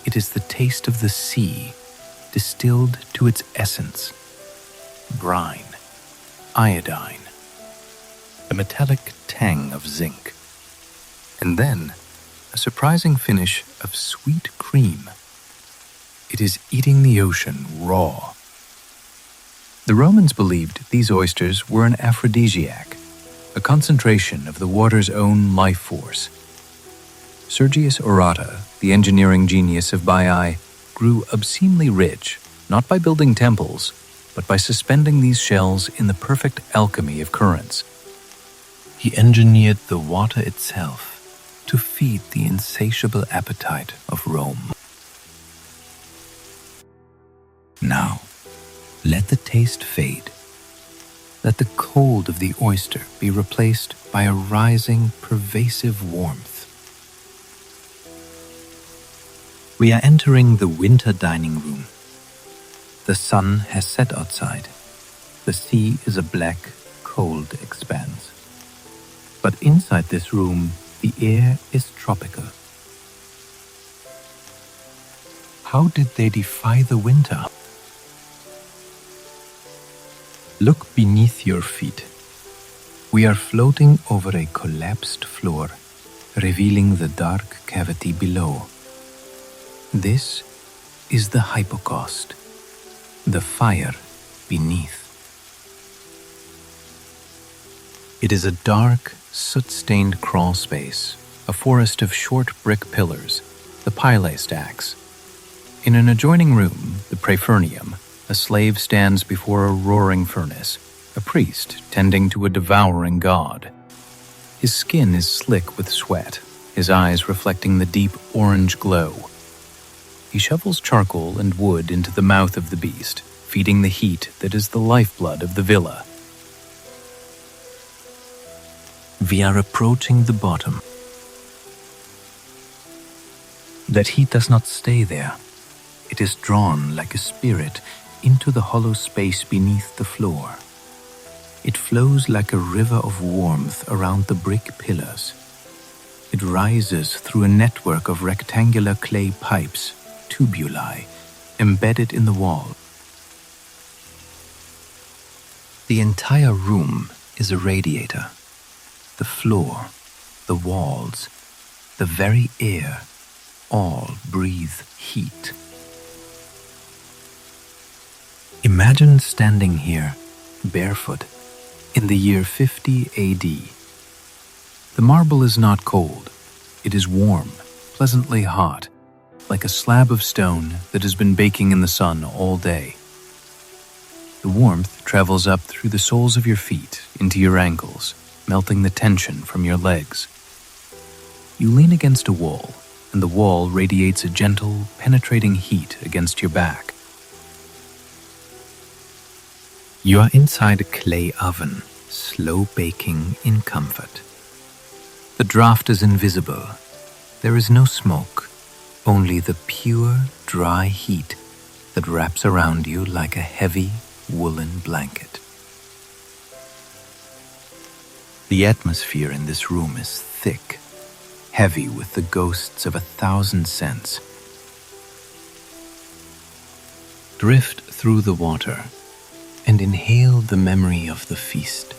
[SPEAKER 1] It is the taste of the sea, distilled to its essence. Brine, iodine, a metallic tang of zinc, and then a surprising finish of sweet cream. It is eating the ocean raw. The Romans believed these oysters were an aphrodisiac, a concentration of the water's own life force. Sergius Orata, the engineering genius of Baiae, grew obscenely rich, not by building temples, but by suspending these shells in the perfect alchemy of currents. He engineered the water itself to feed the insatiable appetite of Rome. Now, let the taste fade. Let the cold of the oyster be replaced by a rising, pervasive warmth. We are entering the winter dining room. The sun has set outside. The sea is a black, cold expanse. But inside this room, the air is tropical. How did they defy the winter? Look beneath your feet. We are floating over a collapsed floor, revealing the dark cavity below. This is the hypocaust, the fire beneath. It is a dark, soot-stained crawl space, a forest of short brick pillars, the Pyle stacks. In an adjoining room, the Praefurnium, a slave stands before a roaring furnace, a priest tending to a devouring god. His skin is slick with sweat, his eyes reflecting the deep orange glow. He shovels charcoal and wood into the mouth of the beast, feeding the heat that is the lifeblood of the villa. We are approaching the bottom. That heat does not stay there. It is drawn like a spirit into the hollow space beneath the floor. It flows like a river of warmth around the brick pillars. It rises through a network of rectangular clay pipes, tubuli, embedded in the wall. The entire room is a radiator. The floor, the walls, the very air, all breathe heat. Imagine standing here, barefoot, in the year 50 AD. The marble is not cold. It is warm, pleasantly hot, like a slab of stone that has been baking in the sun all day. The warmth travels up through the soles of your feet into your ankles, melting the tension from your legs. You lean against a wall, and the wall radiates a gentle, penetrating heat against your back. You are inside a clay oven, slow baking in comfort. The draft is invisible. There is no smoke, only the pure, dry heat that wraps around you like a heavy, woolen blanket. The atmosphere in this room is thick, heavy with the ghosts of 1,000 scents. Drift through the water and inhale the memory of the feast.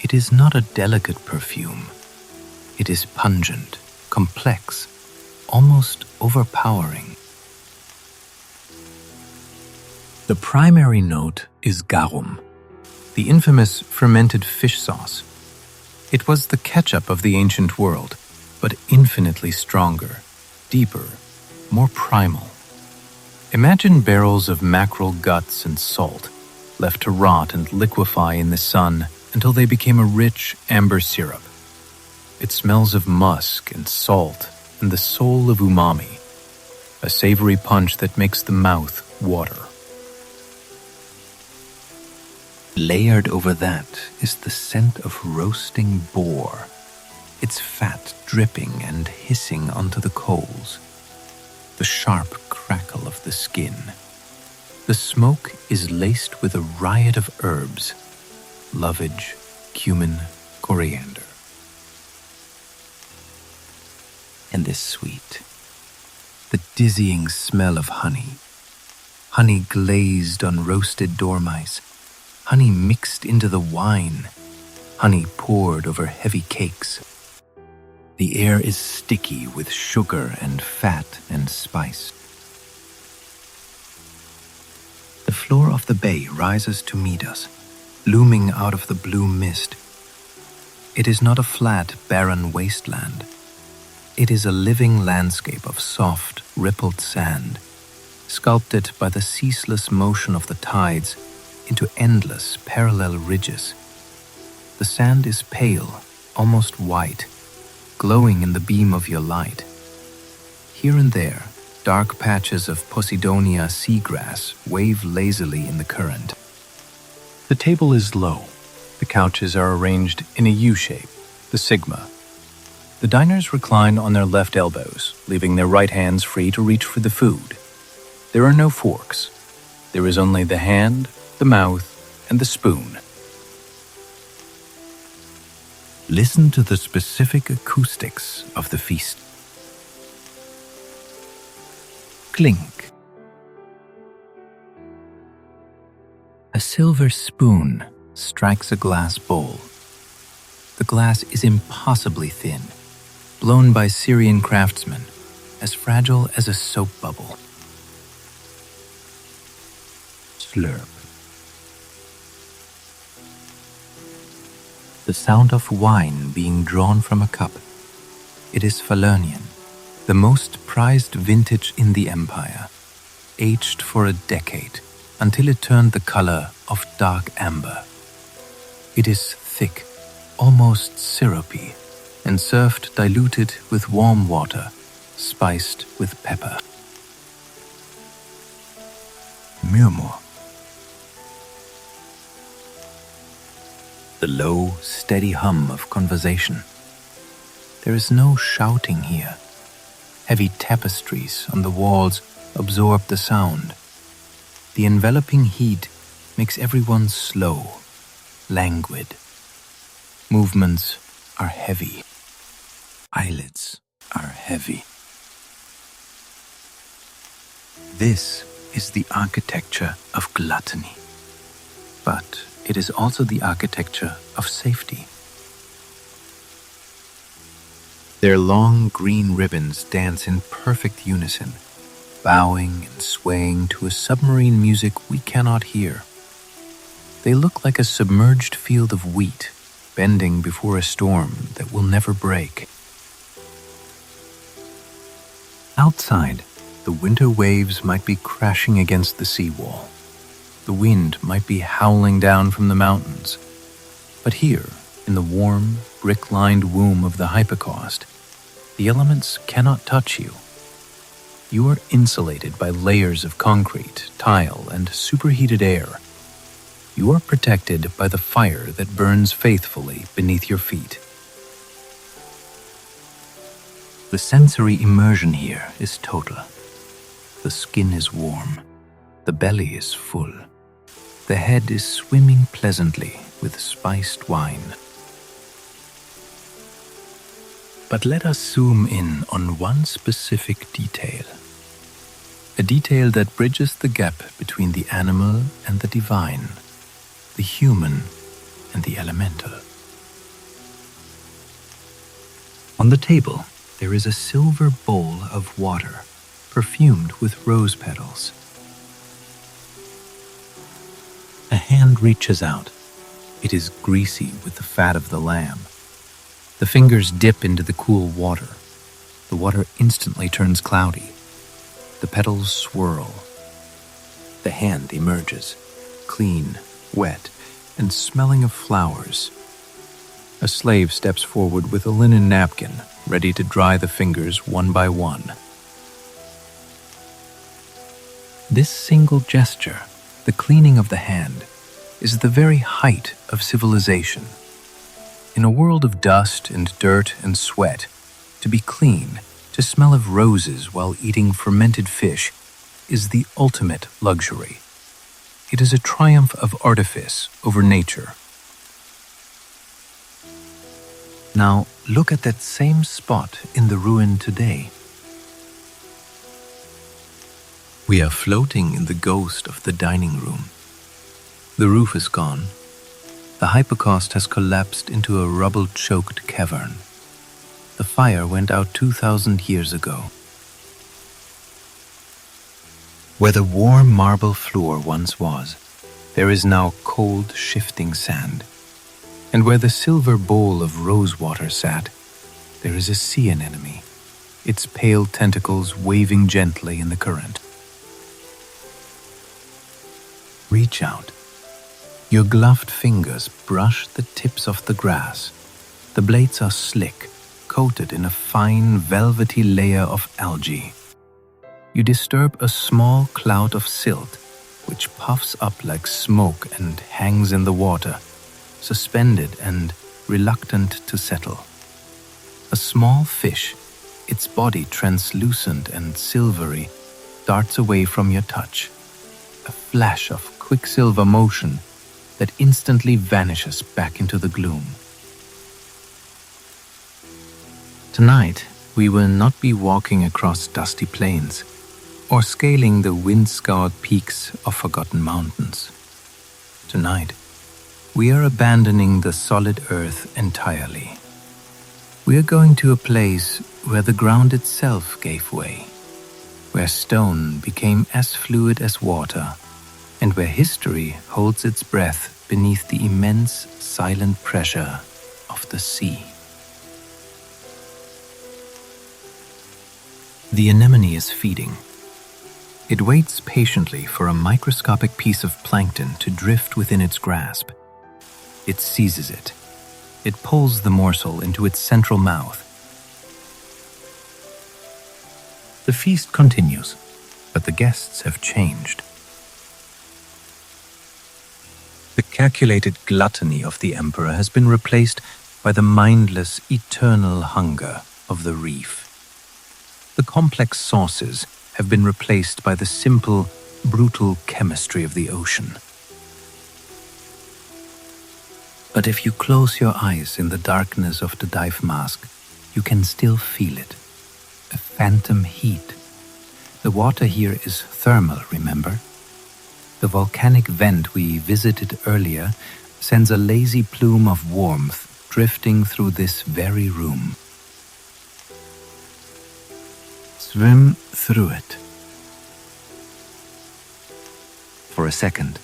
[SPEAKER 1] It is not a delicate perfume. It is pungent, complex, almost overpowering. The primary note is garum, the infamous fermented fish sauce. It was the ketchup of the ancient world, but infinitely stronger, deeper, more primal. Imagine barrels of mackerel guts and salt, left to rot and liquefy in the sun until they became a rich amber syrup. It smells of musk and salt and the soul of umami, a savory punch that makes the mouth water. Layered over that is the scent of roasting boar, its fat dripping and hissing onto the coals, the sharp crackle of the skin. The smoke is laced with a riot of herbs, lovage, cumin, coriander. And is sweet. The dizzying smell of honey. Honey glazed on roasted dormice. Honey mixed into the wine. Honey poured over heavy cakes. The air is sticky with sugar and fat and spice. The floor of the bay rises to meet us, looming out of the blue mist. It is not a flat, barren wasteland. It is a living landscape of soft, rippled sand, sculpted by the ceaseless motion of the tides into endless, parallel ridges. The sand is pale, almost white, glowing in the beam of your light. Here and there, dark patches of Posidonia seagrass wave lazily in the current. The table is low. The couches are arranged in a U-shape, the sigma. The diners recline on their left elbows, leaving their right hands free to reach for the food. There are no forks. There is only the hand, the mouth, and the spoon. Listen to the specific acoustics of the feast. Clink. A silver spoon strikes a glass bowl. The glass is impossibly thin, blown by Syrian craftsmen, as fragile as a soap bubble. Slurp. The sound of wine being drawn from a cup. It is Falernian, the most prized vintage in the empire, aged for a decade until it turned the color of dark amber. It is thick, almost syrupy, and served diluted with warm water, spiced with pepper. Murmur. The low, steady hum of conversation. There is no shouting here. Heavy tapestries on the walls absorb the sound. The enveloping heat makes everyone slow, languid. Movements are heavy. Eyelids are heavy. This is the architecture of gluttony. But it is also the architecture of safety. Their long green ribbons dance in perfect unison, bowing and swaying to a submarine music we cannot hear. They look like a submerged field of wheat, bending before a storm that will never break. Outside, the winter waves might be crashing against the seawall. The wind might be howling down from the mountains. But here, in the warm, brick-lined womb of the hypocaust, the elements cannot touch you. You are insulated by layers of concrete, tile, and superheated air. You are protected by the fire that burns faithfully beneath your feet. The sensory immersion here is total. The skin is warm. The belly is full. The head is swimming pleasantly with spiced wine. But let us zoom in on one specific detail. A detail that bridges the gap between the animal and the divine, the human and the elemental. On the table, there is a silver bowl of water, perfumed with rose petals. A hand reaches out. It is greasy with the fat of the lamb. The fingers dip into the cool water. The water instantly turns cloudy. The petals swirl. The hand emerges, clean, wet, and smelling of flowers. A slave steps forward with a linen napkin, ready to dry the fingers one by one. This single gesture, the cleaning of the hand, is the very height of civilization. In a world of dust and dirt and sweat, to be clean, to smell of roses while eating fermented fish, is the ultimate luxury. It is a triumph of artifice over nature. Now look at that same spot in the ruin today. We are floating in the ghost of the dining room. The roof is gone. The hypocaust has collapsed into a rubble-choked cavern. The fire went out 2,000 years ago. Where the warm marble floor once was, there is now cold, shifting sand. And where the silver bowl of rosewater sat, there is a sea anemone, its pale tentacles waving gently in the current. Reach out. Your gloved fingers brush the tips of the grass. The blades are slick, coated in a fine, velvety layer of algae. You disturb a small cloud of silt, which puffs up like smoke and hangs in the water, suspended and reluctant to settle. A small fish, its body translucent and silvery, darts away from your touch. A flash of quicksilver motion that instantly vanishes back into the gloom. Tonight, we will not be walking across dusty plains or scaling the wind-scoured peaks of forgotten mountains. Tonight, we are abandoning the solid earth entirely. We are going to a place where the ground itself gave way, where stone became as fluid as water, and where history holds its breath beneath the immense, silent pressure of the sea. The anemone is feeding. It waits patiently for a microscopic piece of plankton to drift within its grasp. It seizes it. It pulls the morsel into its central mouth. The feast continues, but the guests have changed. The calculated gluttony of the emperor has been replaced by the mindless, eternal hunger of the reef. The complex sauces have been replaced by the simple, brutal chemistry of the ocean. But if you close your eyes in the darkness of the dive mask, you can still feel it. A phantom heat. The water here is thermal, remember? The volcanic vent we visited earlier sends a lazy plume of warmth drifting through this very room. Swim through it. For a second,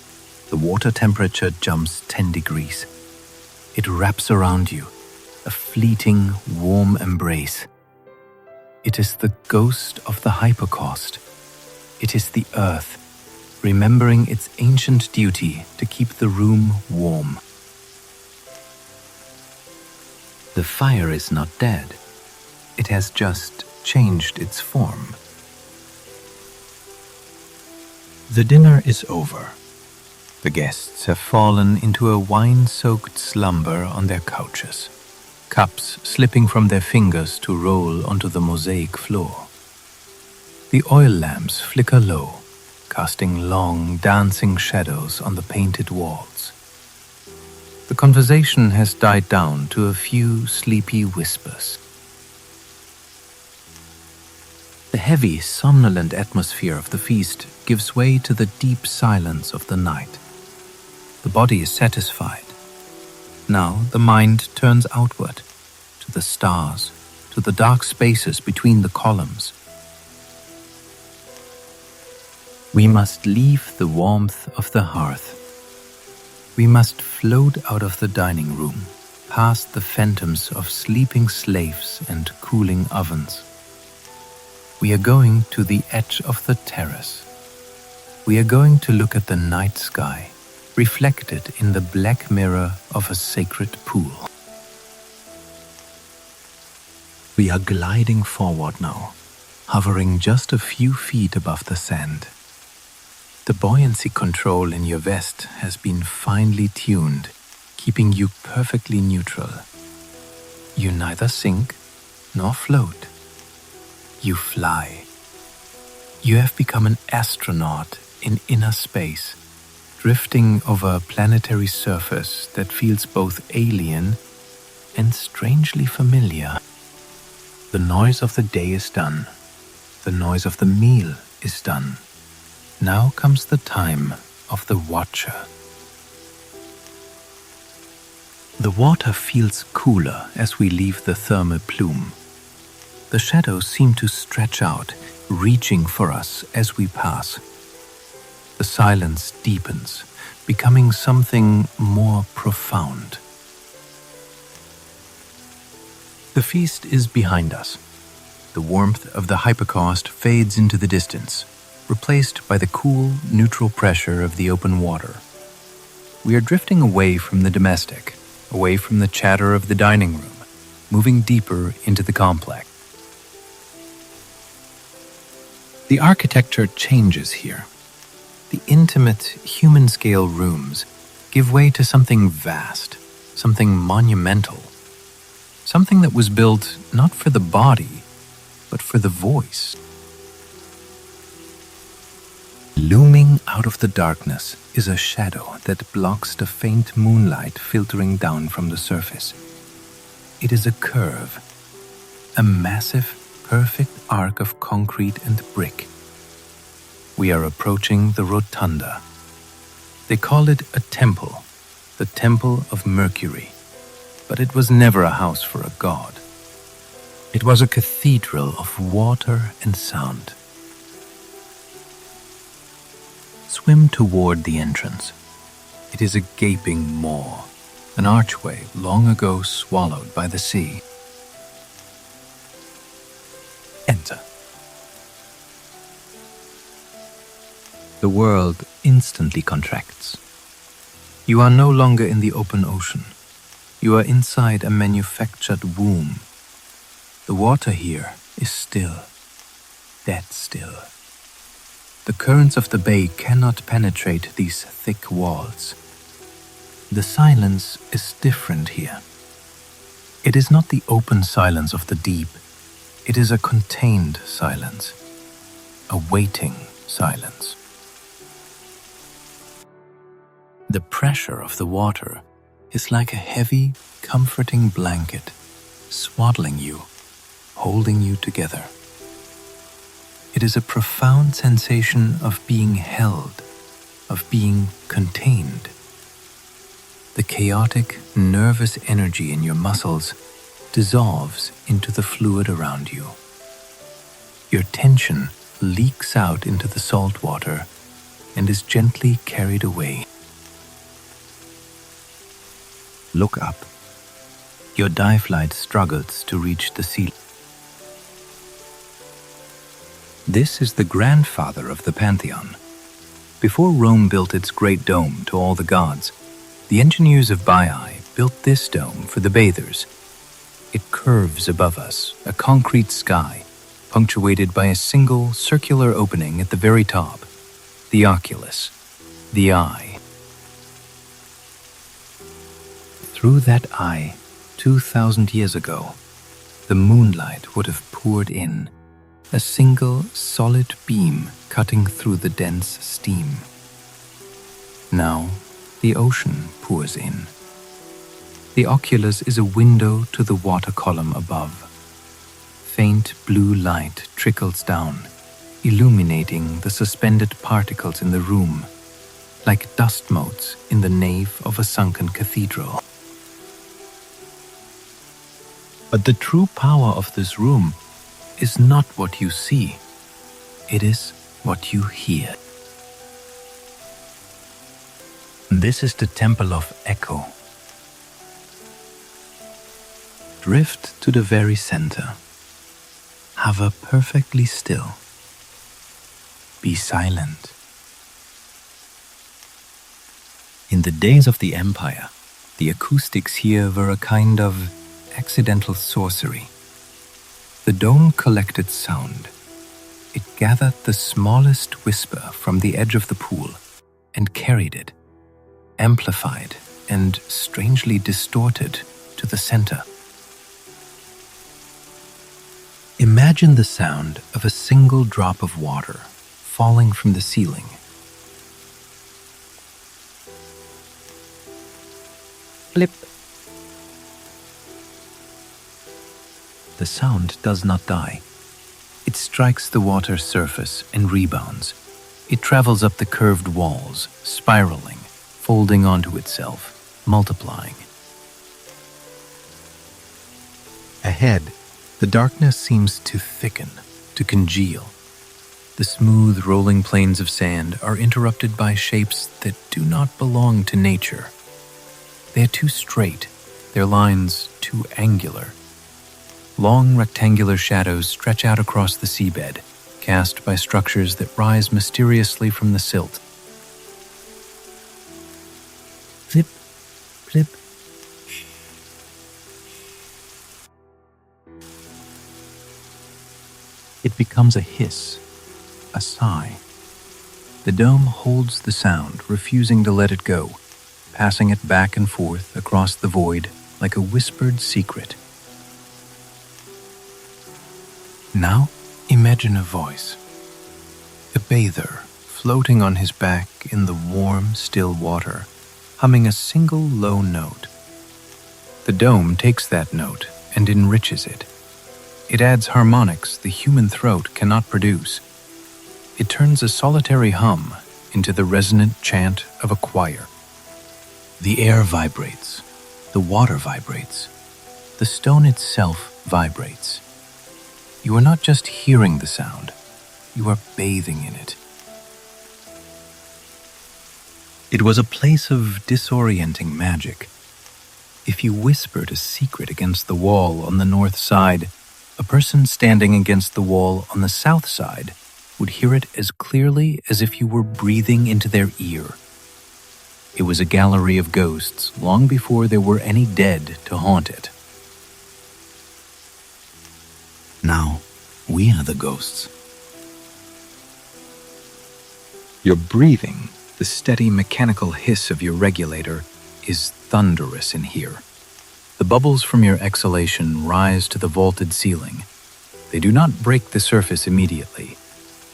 [SPEAKER 1] the water temperature jumps 10 degrees. It wraps around you, a fleeting, warm embrace. It is the ghost of the hypocaust. It is the earth, remembering its ancient duty to keep the room warm. The fire is not dead. It has just changed its form. The dinner is over. The guests have fallen into a wine-soaked slumber on their couches, cups slipping from their fingers to roll onto the mosaic floor. The oil lamps flicker low, casting long, dancing shadows on the painted walls. The conversation has died down to a few sleepy whispers. The heavy, somnolent atmosphere of the feast gives way to the deep silence of the night. The body is satisfied. Now the mind turns outward, to the stars, to the dark spaces between the columns. We must leave the warmth of the hearth. We must float out of the dining room, past the phantoms of sleeping slaves and cooling ovens. We are going to the edge of the terrace. We are going to look at the night sky, reflected in the black mirror of a sacred pool. We are gliding forward now, hovering just a few feet above the sand. The buoyancy control in your vest has been finely tuned, keeping you perfectly neutral. You neither sink nor float. You fly. You have become an astronaut in inner space, drifting over a planetary surface that feels both alien and strangely familiar. The noise of the day is done. The noise of the meal is done. Now comes the time of the watcher. The water feels cooler as we leave the thermal plume. The shadows seem to stretch out, reaching for us as we pass. The silence deepens, becoming something more profound. The feast is behind us. The warmth of the hypocaust fades into the distance, replaced by the cool, neutral pressure of the open water. We are drifting away from the domestic, away from the chatter of the dining room, moving deeper into the complex. The architecture changes here. The intimate, human-scale rooms give way to something vast, something monumental, something that was built not for the body, but for the voice. Looming out of the darkness is a shadow that blocks the faint moonlight filtering down from the surface. It is a curve, a massive, perfect arc of concrete and brick. We are approaching the rotunda. They call it a temple, the Temple of Mercury, but it was never a house for a god. It was a cathedral of water and sound. Swim toward the entrance. It is a gaping maw, an archway long ago swallowed by the sea. Enter. The world instantly contracts. You are no longer in the open ocean. You are inside a manufactured womb. The water here is still, dead still. The currents of the bay cannot penetrate these thick walls. The silence is different here. It is not the open silence of the deep. It is a contained silence, a waiting silence. The pressure of the water is like a heavy, comforting blanket, swaddling you, holding you together. It is a profound sensation of being held, of being contained. The chaotic, nervous energy in your muscles dissolves into the fluid around you. Your tension leaks out into the salt water and is gently carried away. Look up. Your dive light struggles to reach the sea. This is the grandfather of the Pantheon. Before Rome built its great dome to all the gods, the engineers of Baiae built this dome for the bathers. It curves above us, a concrete sky, punctuated by a single circular opening at the very top, the oculus, the eye. Through that eye, 2,000 years ago, the moonlight would have poured in, a single solid beam cutting through the dense steam. Now, the ocean pours in. The oculus is a window to the water column above. Faint blue light trickles down, illuminating the suspended particles in the room, like dust motes in the nave of a sunken cathedral. But the true power of this room is not what you see. It is what you hear. This is the Temple of Echo. Drift to the very center. hover perfectly still. Be silent. In the days of the Empire, the acoustics here were a kind of accidental sorcery. The dome collected sound. It gathered the smallest whisper from the edge of the pool and carried it, amplified and strangely distorted, to the center. Imagine the sound of a single drop of water falling from the ceiling. Flip. The sound does not die. It strikes the water surface and rebounds. It travels up the curved walls, spiraling, folding onto itself, multiplying. Ahead, the darkness seems to thicken, to congeal. The smooth, rolling plains of sand are interrupted by shapes that do not belong to nature. They are too straight, their lines too angular. Long rectangular shadows stretch out across the seabed, cast by structures that rise mysteriously from the silt. Flip, flip. It becomes a hiss, a sigh. The dome holds the sound, refusing to let it go, passing it back and forth across the void like a whispered secret. Now, imagine a voice. A bather, floating on his back in the warm, still water, humming a single low note. The dome takes that note and enriches it. It adds harmonics the human throat cannot produce. It turns a solitary hum into the resonant chant of a choir. The air vibrates, the water vibrates, the stone itself vibrates. You are not just hearing the sound, you are bathing in it. It was a place of disorienting magic. If you whispered a secret against the wall on the north side, a person standing against the wall on the south side would hear it as clearly as if you were breathing into their ear. It was a gallery of ghosts long before there were any dead to haunt it. Now, we are the ghosts. Your breathing, the steady mechanical hiss of your regulator, is thunderous in here. The bubbles from your exhalation rise to the vaulted ceiling. They do not break the surface immediately.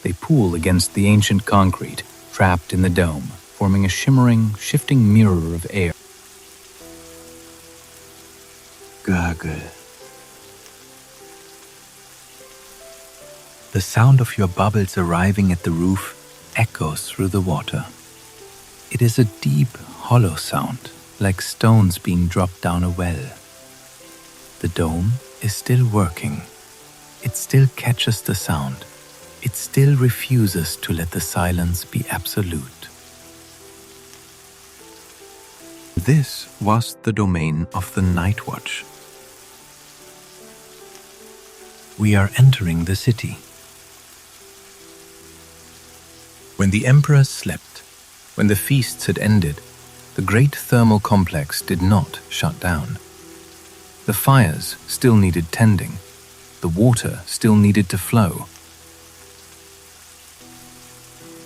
[SPEAKER 1] They pool against the ancient concrete, trapped in the dome, forming a shimmering, shifting mirror of air. Gurgle. The sound of your bubbles arriving at the roof echoes through the water. It is a deep, hollow sound, like stones being dropped down a well. The dome is still working. It still catches the sound. It still refuses to let the silence be absolute. This was the domain of the Night Watch. We are entering the city. When the emperor slept, when the feasts had ended, the great thermal complex did not shut down. The fires still needed tending. The water still needed to flow.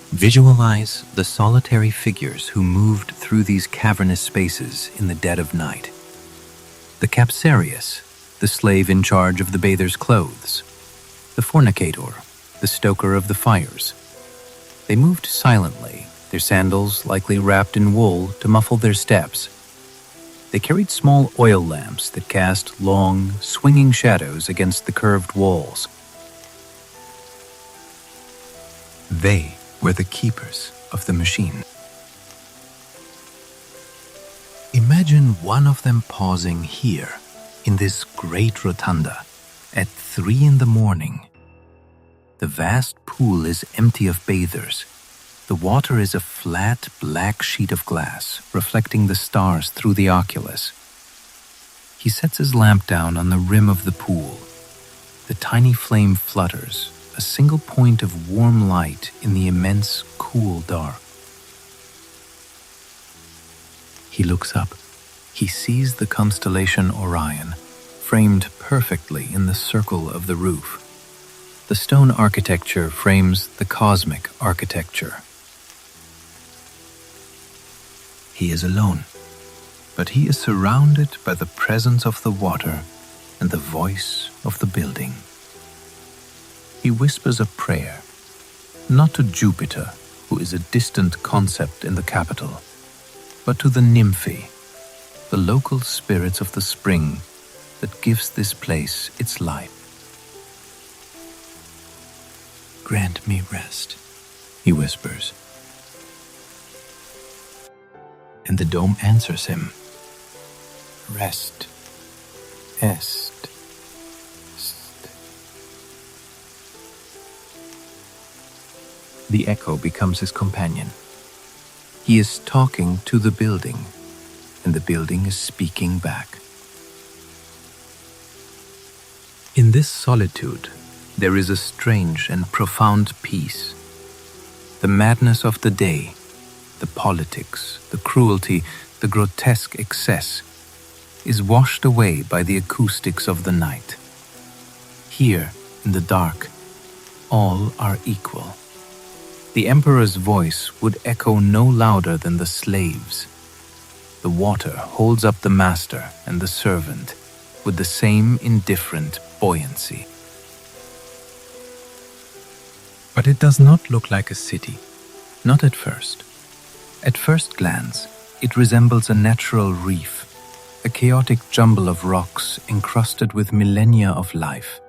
[SPEAKER 1] Visualize the solitary figures who moved through these cavernous spaces in the dead of night. The Capsarius, the slave in charge of the bather's clothes. The fornicator, the stoker of the fires. They moved silently, their sandals likely wrapped in wool to muffle their steps. They carried small oil lamps that cast long, swinging shadows against the curved walls. They were the keepers of the machine. Imagine one of them pausing here, in this great rotunda, at 3 a.m. The vast pool is empty of bathers. The water is a flat, black sheet of glass, reflecting the stars through the oculus. He sets his lamp down on the rim of the pool. The tiny flame flutters, a single point of warm light in the immense, cool dark. He looks up. He sees the constellation Orion, framed perfectly in the circle of the roof. The stone architecture frames the cosmic architecture. He is alone, but he is surrounded by the presence of the water and the voice of the building. He whispers a prayer, not to Jupiter, who is a distant concept in the capital, but to the Nymphae, the local spirits of the spring that gives this place its life. "Grant me rest," he whispers. And the dome answers him. "Rest. Est. St." The echo becomes his companion. He is talking to the building, and the building is speaking back. In this solitude, there is a strange and profound peace. The madness of the day, the politics, the cruelty, the grotesque excess, is washed away by the acoustics of the night. Here, in the dark, all are equal. The emperor's voice would echo no louder than the slaves. The water holds up the master and the servant with the same indifferent buoyancy. But it does not look like a city, not at first. At first glance, it resembles a natural reef, a chaotic jumble of rocks encrusted with millennia of life.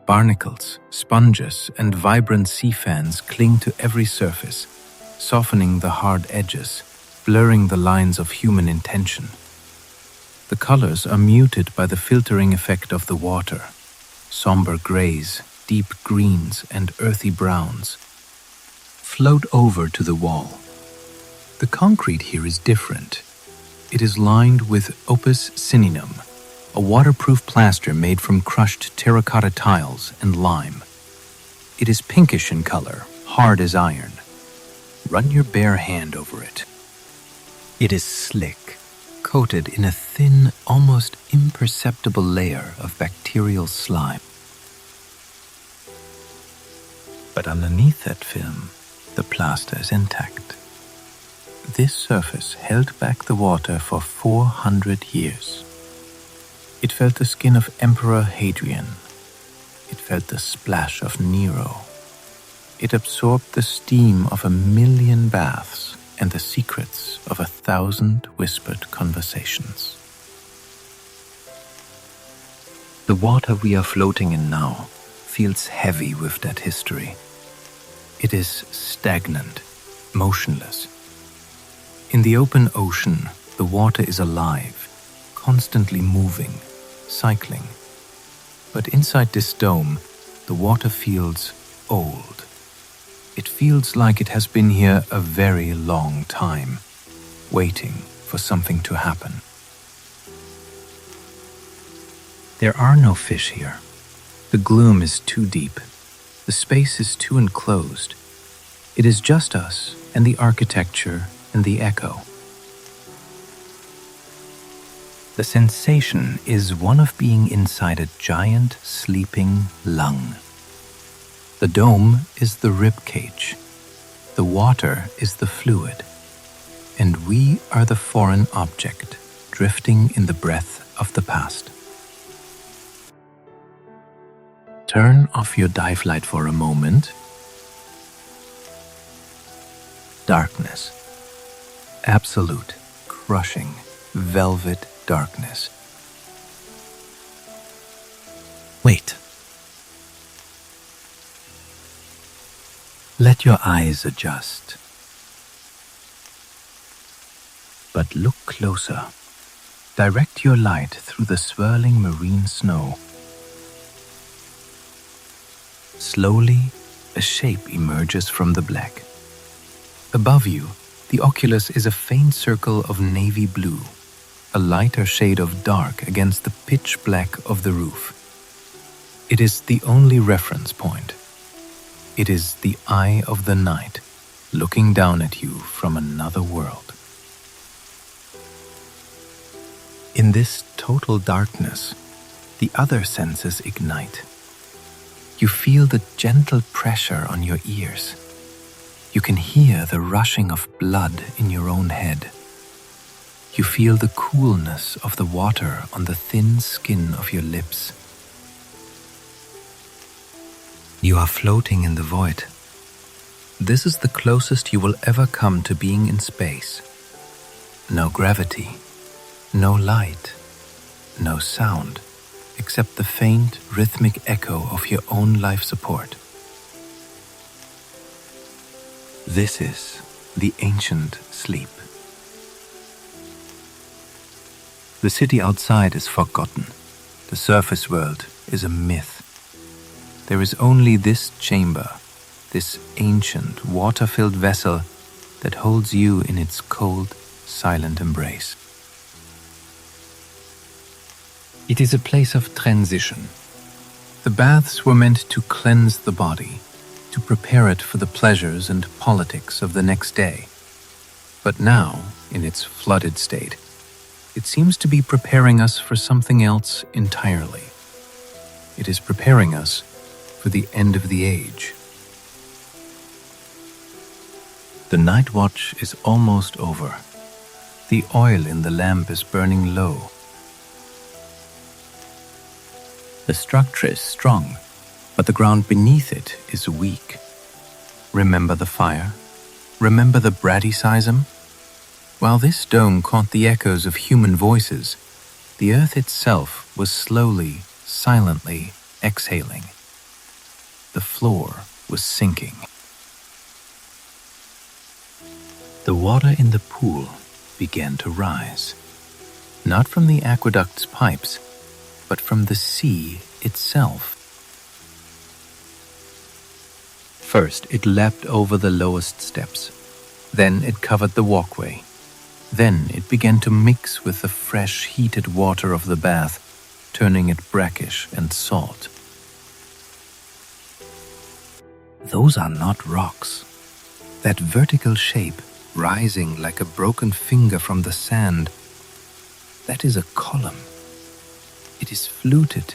[SPEAKER 1] Barnacles, sponges, and vibrant sea fans cling to every surface, softening the hard edges, blurring the lines of human intention. The colors are muted by the filtering effect of the water. Somber grays, deep greens, and earthy browns float over to the wall. The concrete here is different. It is lined with opus sininum, a waterproof plaster made from crushed terracotta tiles and lime. It is pinkish in color, hard as iron. Run your bare hand over it. It is slick, coated in a thin, almost imperceptible layer of bacterial slime. But underneath that film, the plaster is intact. This surface held back the water for 400 years. It felt the skin of Emperor Hadrian. It felt the splash of Nero. It absorbed the steam of 1,000,000 baths and the secrets of 1,000 whispered conversations. The water we are floating in now feels heavy with that history. It is stagnant, motionless. In the open ocean, the water is alive, constantly moving, cycling. But inside this dome, the water feels old. It feels like it has been here a very long time, waiting for something to happen. There are no fish here. The gloom is too deep. The space is too enclosed. It is just us and the architecture and the echo. The sensation is one of being inside a giant sleeping lung. The dome is the rib cage. The water is the fluid. And we are the foreign object, drifting in the breath of the past. Turn off your dive light for a moment. Darkness. Absolute, crushing, velvet darkness. Wait. Let your eyes adjust. But look closer. Direct your light through the swirling marine snow. Slowly, a shape emerges from the black. Above you, the oculus is a faint circle of navy blue, a lighter shade of dark against the pitch black of the roof. It is the only reference point. It is the eye of the night looking down at you from another world. In this total darkness, the other senses ignite. You feel the gentle pressure on your ears. You can hear the rushing of blood in your own head. You feel the coolness of the water on the thin skin of your lips. You are floating in the void. This is the closest you will ever come to being in space. No gravity, no light, no sound, except the faint, rhythmic echo of your own life support. This is the ancient sleep. The city outside is forgotten. The surface world is a myth. There is only this chamber, this ancient, water-filled vessel that holds you in its cold, silent embrace. It is a place of transition. The baths were meant to cleanse the body, to prepare it for the pleasures and politics of the next day. But now, in its flooded state, it seems to be preparing us for something else entirely. It is preparing us for the end of the age. The night watch is almost over. The oil in the lamp is burning low. The structure is strong, but the ground beneath it is weak. Remember the fire? Remember the bradyseism? While this dome caught the echoes of human voices, the earth itself was slowly, silently exhaling. The floor was sinking. The water in the pool began to rise, not from the aqueduct's pipes, but from the sea itself. First, it leapt over the lowest steps. Then it covered the walkway. Then it began to mix with the fresh, heated water of the bath, turning it brackish and salt. Those are not rocks. That vertical shape, rising like a broken finger from the sand, that is a column. It is fluted,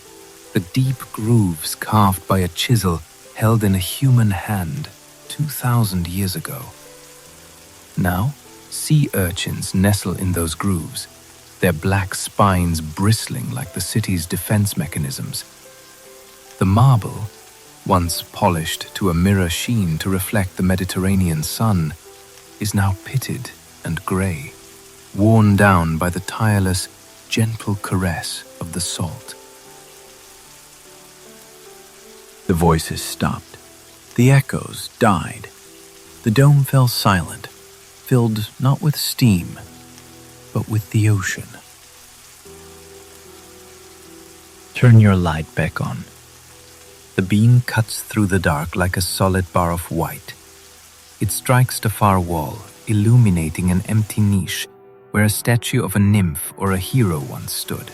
[SPEAKER 1] the deep grooves carved by a chisel held in a human hand 2,000 years ago. Now, sea urchins nestle in those grooves, their black spines bristling like the city's defense mechanisms. The marble, once polished to a mirror sheen to reflect the Mediterranean sun, is now pitted and grey, worn down by the tireless, gentle caress of the salt. The voices stopped. The echoes died. The dome fell silent, filled not with steam, but with the ocean. Turn your light back on. The beam cuts through the dark like a solid bar of white. It strikes the far wall, illuminating an empty niche where a statue of a nymph or a hero once stood.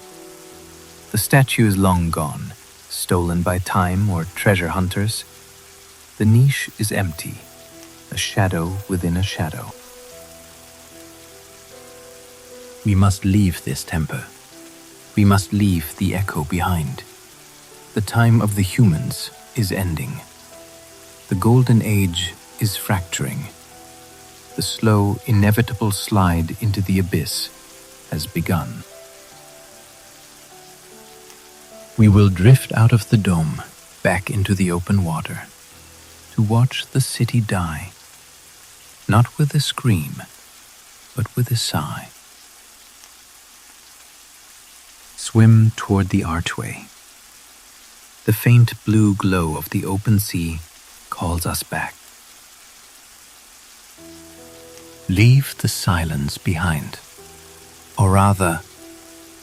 [SPEAKER 1] The statue is long gone, stolen by time or treasure hunters. The niche is empty, a shadow within a shadow. We must leave this temper. We must leave the echo behind. The time of the humans is ending. The golden age is fracturing. The slow, inevitable slide into the abyss has begun. We will drift out of the dome, back into the open water, to watch the city die, not with a scream, but with a sigh. Swim toward the archway. The faint blue glow of the open sea calls us back. Leave the silence behind, or rather,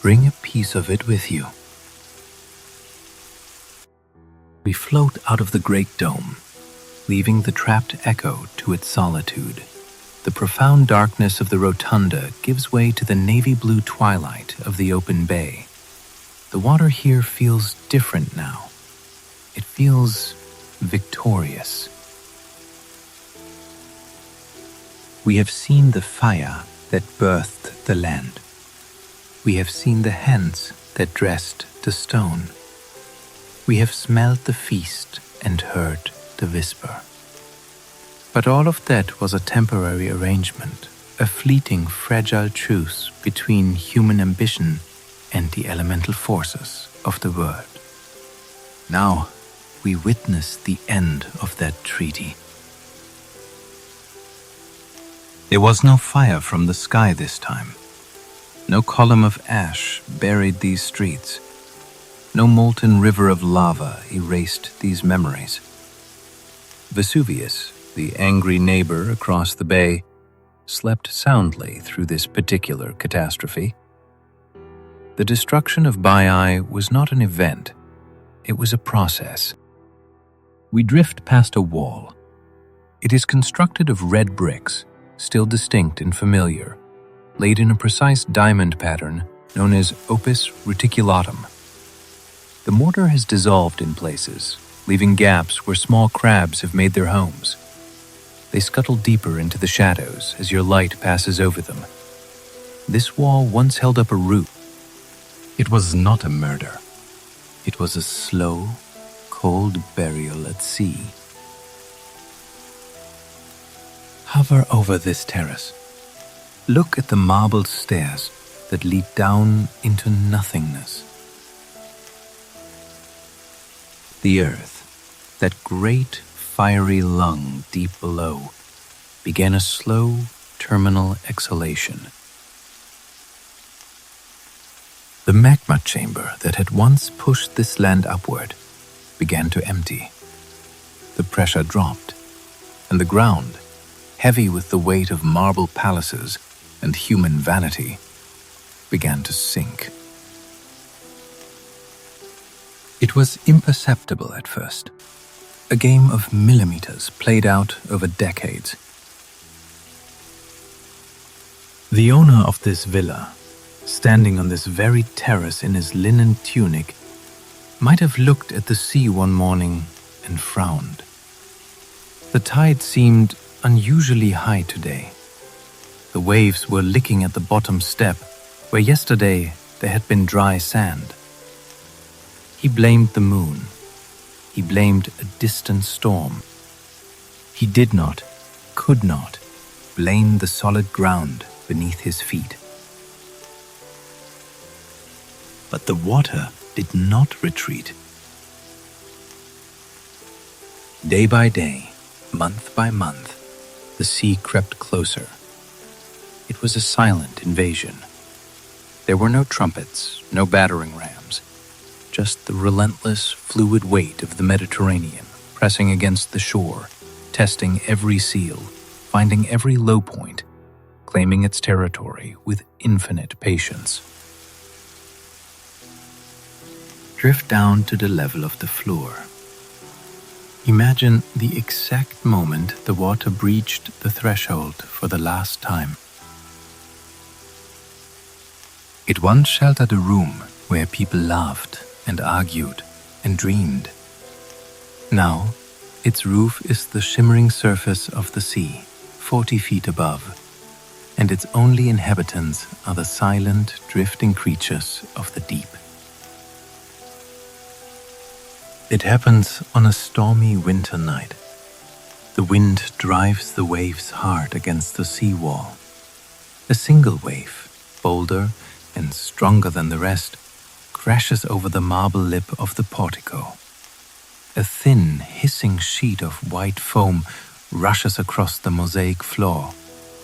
[SPEAKER 1] bring a piece of it with you. We float out of the great dome, leaving the trapped echo to its solitude. The profound darkness of the rotunda gives way to the navy blue twilight of the open bay. The water here feels different now, It feels victorious. We have seen the fire that birthed the land. We have seen the hands that dressed the stone. We have smelled the feast and heard the whisper. But all of that was a temporary arrangement, a fleeting, fragile truce between human ambition and the elemental forces of the world. Now, we witness the end of that treaty. There was no fire from the sky this time. No column of ash buried these streets. No molten river of lava erased these memories. Vesuvius, the angry neighbor across the bay, slept soundly through this particular catastrophe. The destruction of Baiae was not an event, it was a process. We drift past a wall. It is constructed of red bricks, still distinct and familiar, laid in a precise diamond pattern known as opus reticulatum. The mortar has dissolved in places, leaving gaps where small crabs have made their homes. They scuttle deeper into the shadows as your light passes over them. This wall once held up a roof. It was not a murder. It was a slow, cold burial at sea. Hover over this terrace. Look at the marble stairs that lead down into nothingness. The earth, that great fiery lung deep below, began a slow terminal exhalation. The magma chamber that had once pushed this land upward began to empty. The pressure dropped, and the ground, heavy with the weight of marble palaces and human vanity, began to sink. It was imperceptible at first, a game of millimeters played out over decades. The owner of this villa, standing on this very terrace in his linen tunic, might have looked at the sea one morning and frowned. The tide seemed unusually high today. The waves were licking at the bottom step, where yesterday there had been dry sand. He blamed the moon. He blamed a distant storm. He did not, could not, blame the solid ground beneath his feet. But the water did not retreat. Day by day, month by month, the sea crept closer. It was a silent invasion. There were no trumpets, no battering rams, just the relentless, fluid weight of the Mediterranean pressing against the shore, testing every seal, finding every low point, claiming its territory with infinite patience. Drift down to the level of the floor. Imagine the exact moment the water breached the threshold for the last time. It once sheltered a room where people laughed and argued and dreamed. Now, its roof is the shimmering surface of the sea, 40 feet above, and its only inhabitants are the silent, drifting creatures of the deep. It happens on a stormy winter night. The wind drives the waves hard against the seawall. A single wave, bolder and stronger than the rest, crashes over the marble lip of the portico. A thin, hissing sheet of white foam rushes across the mosaic floor,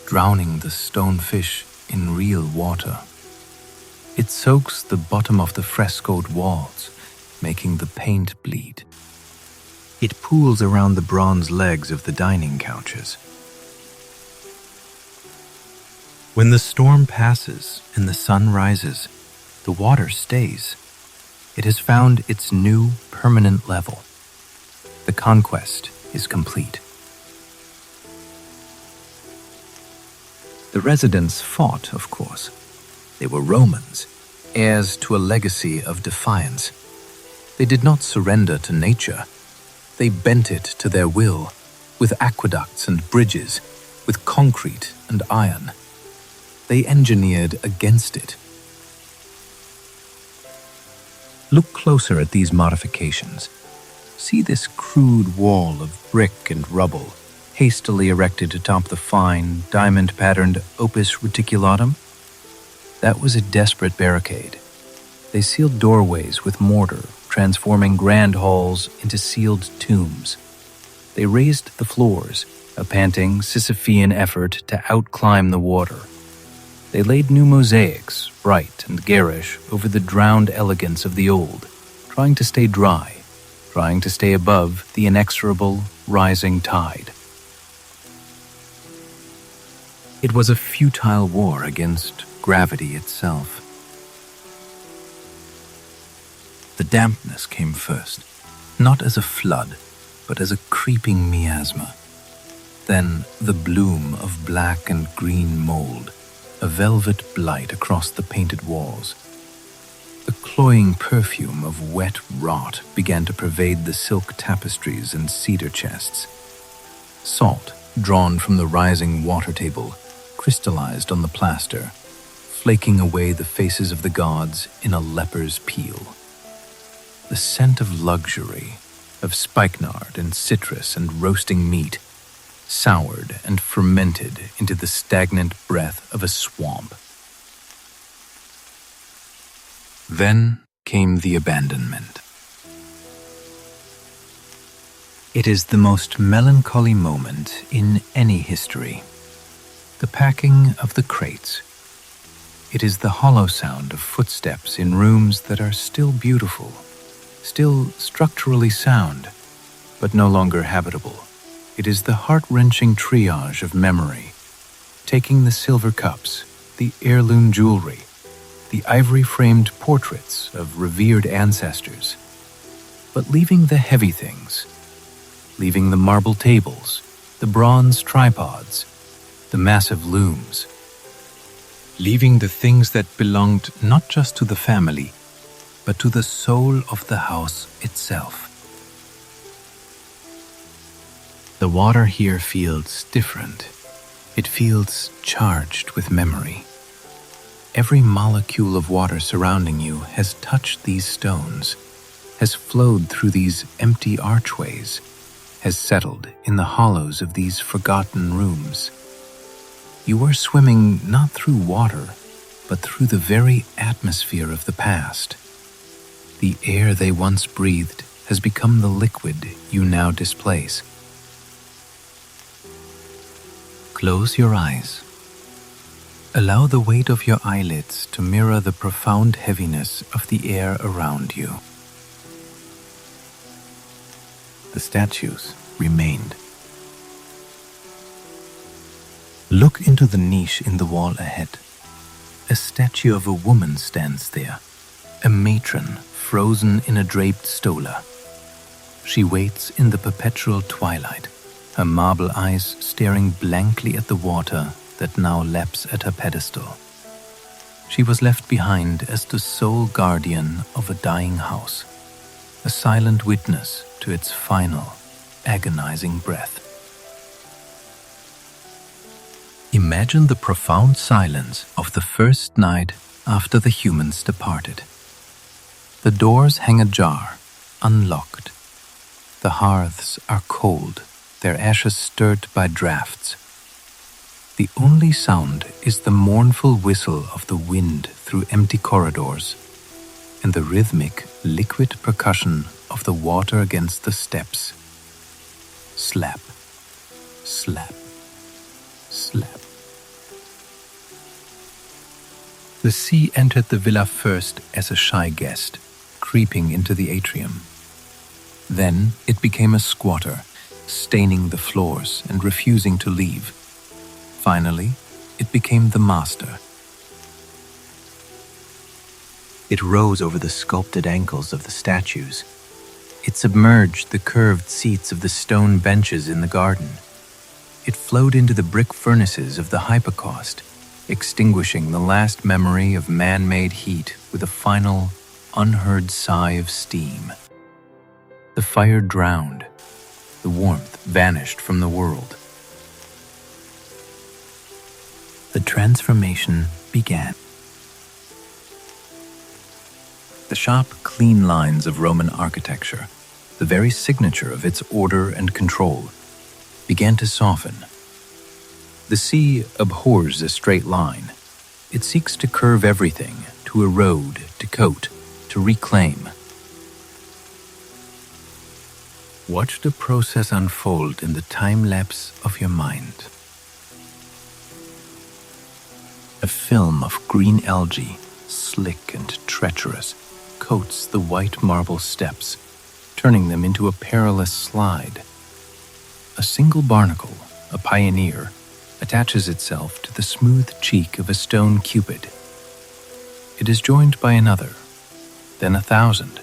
[SPEAKER 1] drowning the stone fish in real water. It soaks the bottom of the frescoed walls, making the paint bleed. It pools around the bronze legs of the dining couches. When the storm passes and the sun rises, the water stays. It has found its new permanent level. The conquest is complete. The residents fought, of course. They were Romans, heirs to a legacy of defiance. They did not surrender to nature. They bent it to their will, with aqueducts and bridges, with concrete and iron. They engineered against it. Look closer at these modifications. See this crude wall of brick and rubble, hastily erected atop the fine, diamond-patterned opus reticulatum? That was a desperate barricade. They sealed doorways with mortar, transforming grand halls into sealed tombs. They raised the floors, a panting Sisyphean effort to outclimb the water. They laid new mosaics, bright and garish, over the drowned elegance of the old, trying to stay dry, trying to stay above the inexorable, rising tide. It was a futile war against gravity itself. The dampness came first, not as a flood, but as a creeping miasma. Then the bloom of black and green mold, a velvet blight across the painted walls. The cloying perfume of wet rot began to pervade the silk tapestries and cedar chests. Salt, drawn from the rising water table, crystallized on the plaster, flaking away the faces of the gods in a leper's peel. The scent of luxury, of spikenard and citrus and roasting meat, soured and fermented into the stagnant breath of a swamp. Then came the abandonment. It is the most melancholy moment in any history. The packing of the crates. It is the hollow sound of footsteps in rooms that are still beautiful, still structurally sound, but no longer habitable. It is the heart-wrenching triage of memory, taking the silver cups, the heirloom jewelry, the ivory-framed portraits of revered ancestors, but leaving the heavy things, leaving the marble tables, the bronze tripods, the massive looms, leaving the things that belonged not just to the family, but to the soul of the house itself. The water here feels different. It feels charged with memory. Every molecule of water surrounding you has touched these stones, has flowed through these empty archways, has settled in the hollows of these forgotten rooms. You are swimming not through water, but through the very atmosphere of the past. The air they once breathed has become the liquid you now displace. Close your eyes. Allow the weight of your eyelids to mirror the profound heaviness of the air around you. The statues remained. Look into the niche in the wall ahead. A statue of a woman stands there, a matron frozen in a draped stola. She waits in the perpetual twilight, her marble eyes staring blankly at the water that now laps at her pedestal. She was left behind as the sole guardian of a dying house, a silent witness to its final, agonizing breath. Imagine the profound silence of the first night after the humans departed. The doors hang ajar, unlocked. The hearths are cold, their ashes stirred by draughts. The only sound is the mournful whistle of the wind through empty corridors and the rhythmic, liquid percussion of the water against the steps. Slap, slap, slap. The sea entered the villa first as a shy guest, creeping into the atrium. Then it became a squatter, staining the floors and refusing to leave. Finally, it became the master. It rose over the sculpted ankles of the statues. It submerged the curved seats of the stone benches in the garden. It flowed into the brick furnaces of the hypocaust, extinguishing the last memory of man-made heat with a final, unheard sigh of steam. The fire drowned. The warmth vanished from the world. The transformation began. The sharp, clean lines of Roman architecture, the very signature of its order and control, began to soften. The sea abhors a straight line. It seeks to curve everything, to erode, to coat, to reclaim. Watch the process unfold in the time-lapse of your mind. A film of green algae, slick and treacherous, coats the white marble steps, turning them into a perilous slide. A single barnacle, a pioneer, attaches itself to the smooth cheek of a stone cupid. It is joined by another, then 1,000.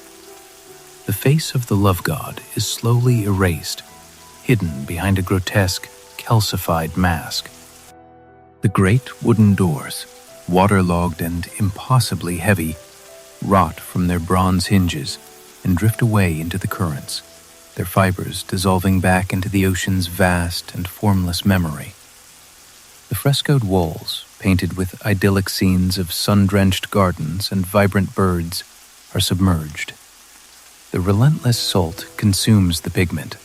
[SPEAKER 1] The face of the love god is slowly erased, hidden behind a grotesque, calcified mask. The great wooden doors, waterlogged and impossibly heavy, rot from their bronze hinges and drift away into the currents, their fibers dissolving back into the ocean's vast and formless memory. The frescoed walls, painted with idyllic scenes of sun-drenched gardens and vibrant birds, are submerged. The relentless salt consumes the pigment.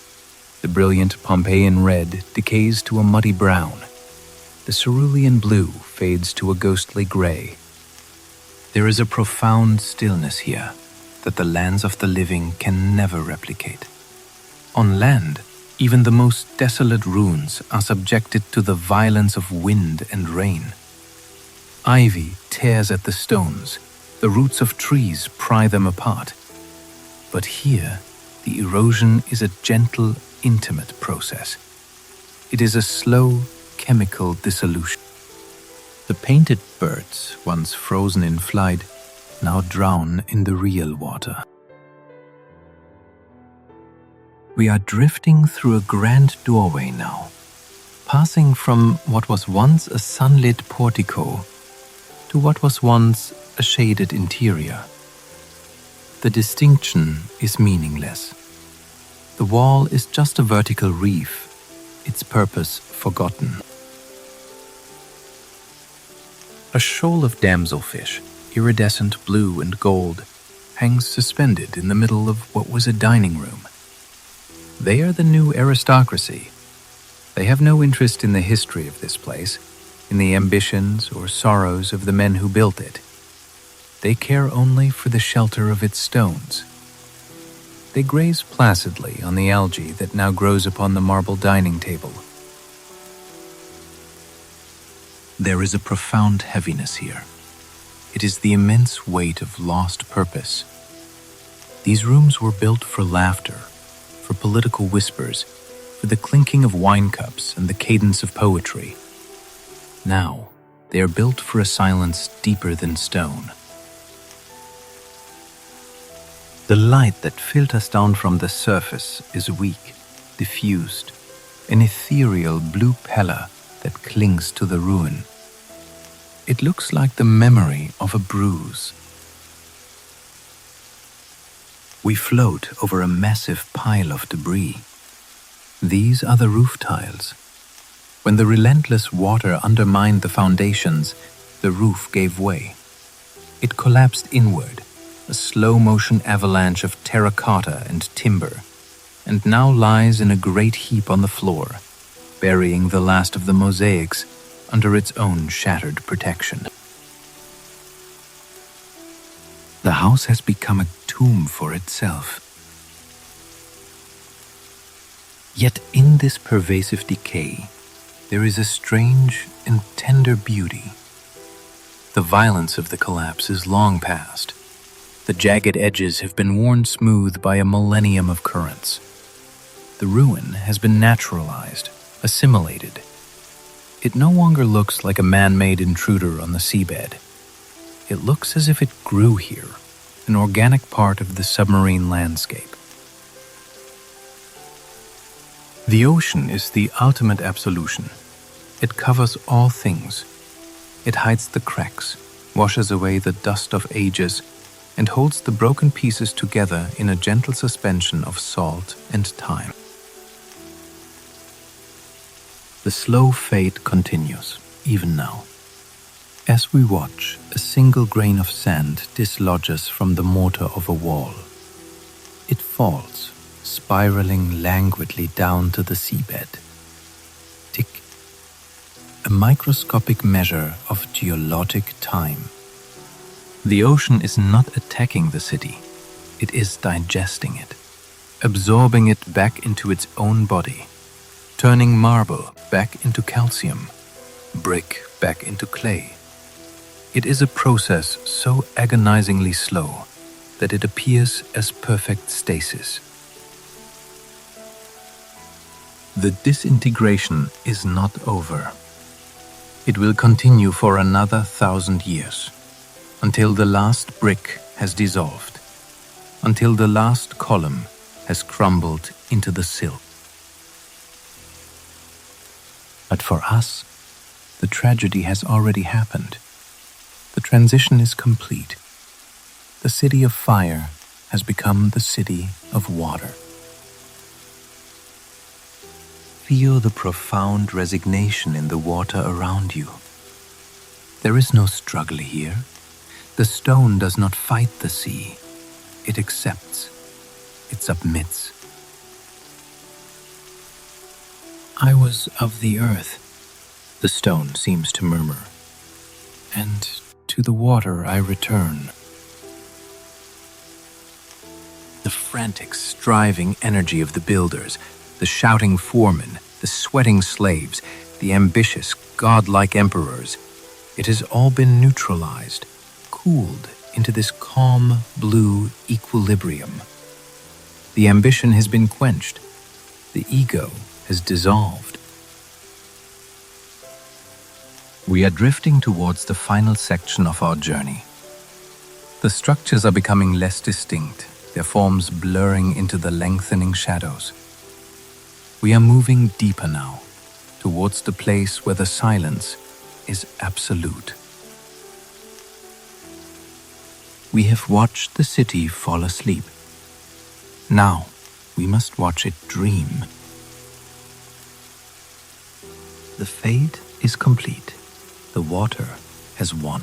[SPEAKER 1] The brilliant Pompeian red decays to a muddy brown. The cerulean blue fades to a ghostly gray. There is a profound stillness here that the lands of the living can never replicate. On land, even the most desolate ruins are subjected to the violence of wind and rain. Ivy tears at the stones, the roots of trees pry them apart. But here, the erosion is a gentle, intimate process. It is a slow, chemical dissolution. The painted birds, once frozen in flight, now drown in the real water. We are drifting through a grand doorway now, passing from what was once a sunlit portico to what was once a shaded interior. The distinction is meaningless. The wall is just a vertical reef, its purpose forgotten. A shoal of damselfish, iridescent blue and gold, hangs suspended in the middle of what was a dining room. They are the new aristocracy. They have no interest in the history of this place, in the ambitions or sorrows of the men who built it. They care only for the shelter of its stones. They graze placidly on the algae that now grows upon the marble dining table. There is a profound heaviness here. It is the immense weight of lost purpose. These rooms were built for laughter, for political whispers, for the clinking of wine cups and the cadence of poetry. Now, they are built for a silence deeper than stone. The light that filters down from the surface is weak, diffused, an ethereal blue pallor that clings to the ruin. It looks like the memory of a bruise. We float over a massive pile of debris. These are the roof tiles. When the relentless water undermined the foundations, the roof gave way. It collapsed inward, a slow-motion avalanche of terracotta and timber, and now lies in a great heap on the floor, burying the last of the mosaics under its own shattered protection. The house has become a tomb for itself. Yet in this pervasive decay, there is a strange and tender beauty. The violence of the collapse is long past. The jagged edges have been worn smooth by a millennium of currents. The ruin has been naturalized, assimilated. It no longer looks like a man-made intruder on the seabed. It looks as if it grew here, an organic part of the submarine landscape. The ocean is the ultimate absolution. It covers all things. It hides the cracks, washes away the dust of ages, and holds the broken pieces together in a gentle suspension of salt and time. The slow fade continues, even now. As we watch, a single grain of sand dislodges from the mortar of a wall. It falls, spiraling languidly down to the seabed. Tick. A microscopic measure of geologic time. The ocean is not attacking the city. It is digesting it, absorbing it back into its own body, turning marble back into calcium, brick back into clay. It is a process so agonizingly slow that it appears as perfect stasis. The disintegration is not over. It will continue for another 1,000 years, until the last brick has dissolved, until the last column has crumbled into the sill. But for us, the tragedy has already happened. The transition is complete. The city of fire has become the city of water. Feel the profound resignation in the water around you. There is no struggle here. The stone does not fight the sea. It accepts. It submits. I was of the earth, the stone seems to murmur, and to the water I return. The frantic, striving energy of the builders, the shouting foremen, the sweating slaves, the ambitious, godlike emperors, it has all been neutralized, cooled into this calm, blue equilibrium. The ambition has been quenched. The ego has dissolved. We are drifting towards the final section of our journey. The structures are becoming less distinct, their forms blurring into the lengthening shadows. We are moving deeper now, towards the place where the silence is absolute. We have watched the city fall asleep. Now, we must watch it dream. The fade is complete. The water has won.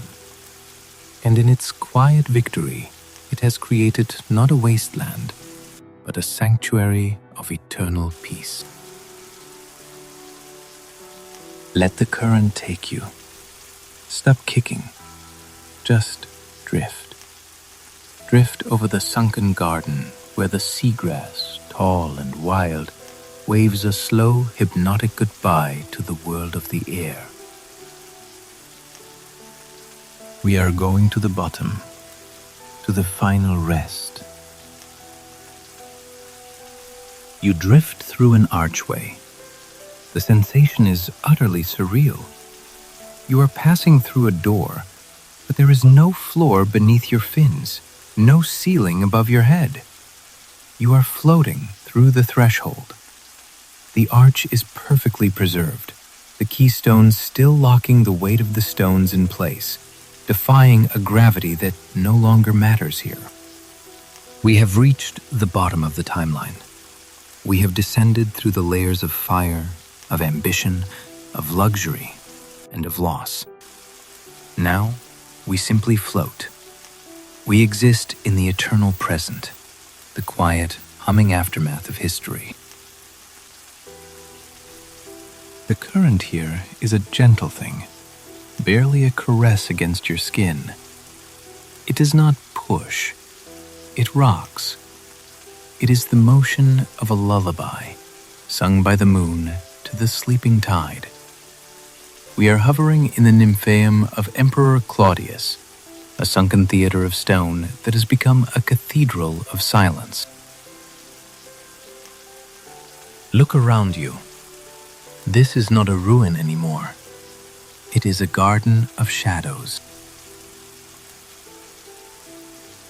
[SPEAKER 1] And in its quiet victory, it has created not a wasteland, but a sanctuary of eternal peace. Let the current take you. Stop kicking. Just drift. Drift over the sunken garden where the seagrass, tall and wild, waves a slow, hypnotic goodbye to the world of the air. We are going to the bottom, to the final rest. You drift through an archway. The sensation is utterly surreal. You are passing through a door, but there is no floor beneath your fins, no ceiling above your head. You are floating through the threshold. The arch is perfectly preserved, the keystones still locking the weight of the stones in place, defying a gravity that no longer matters here. We have reached the bottom of the timeline. We have descended through the layers of fire, of ambition, of luxury, and of loss. Now, we simply float. We exist in the eternal present, the quiet, humming aftermath of history. The current here is a gentle thing, barely a caress against your skin. It does not push, it rocks. It is the motion of a lullaby, sung by the moon to the sleeping tide. We are hovering in the nymphaeum of Emperor Claudius, a sunken theater of stone that has become a cathedral of silence. Look around you. This is not a ruin anymore. It is a garden of shadows.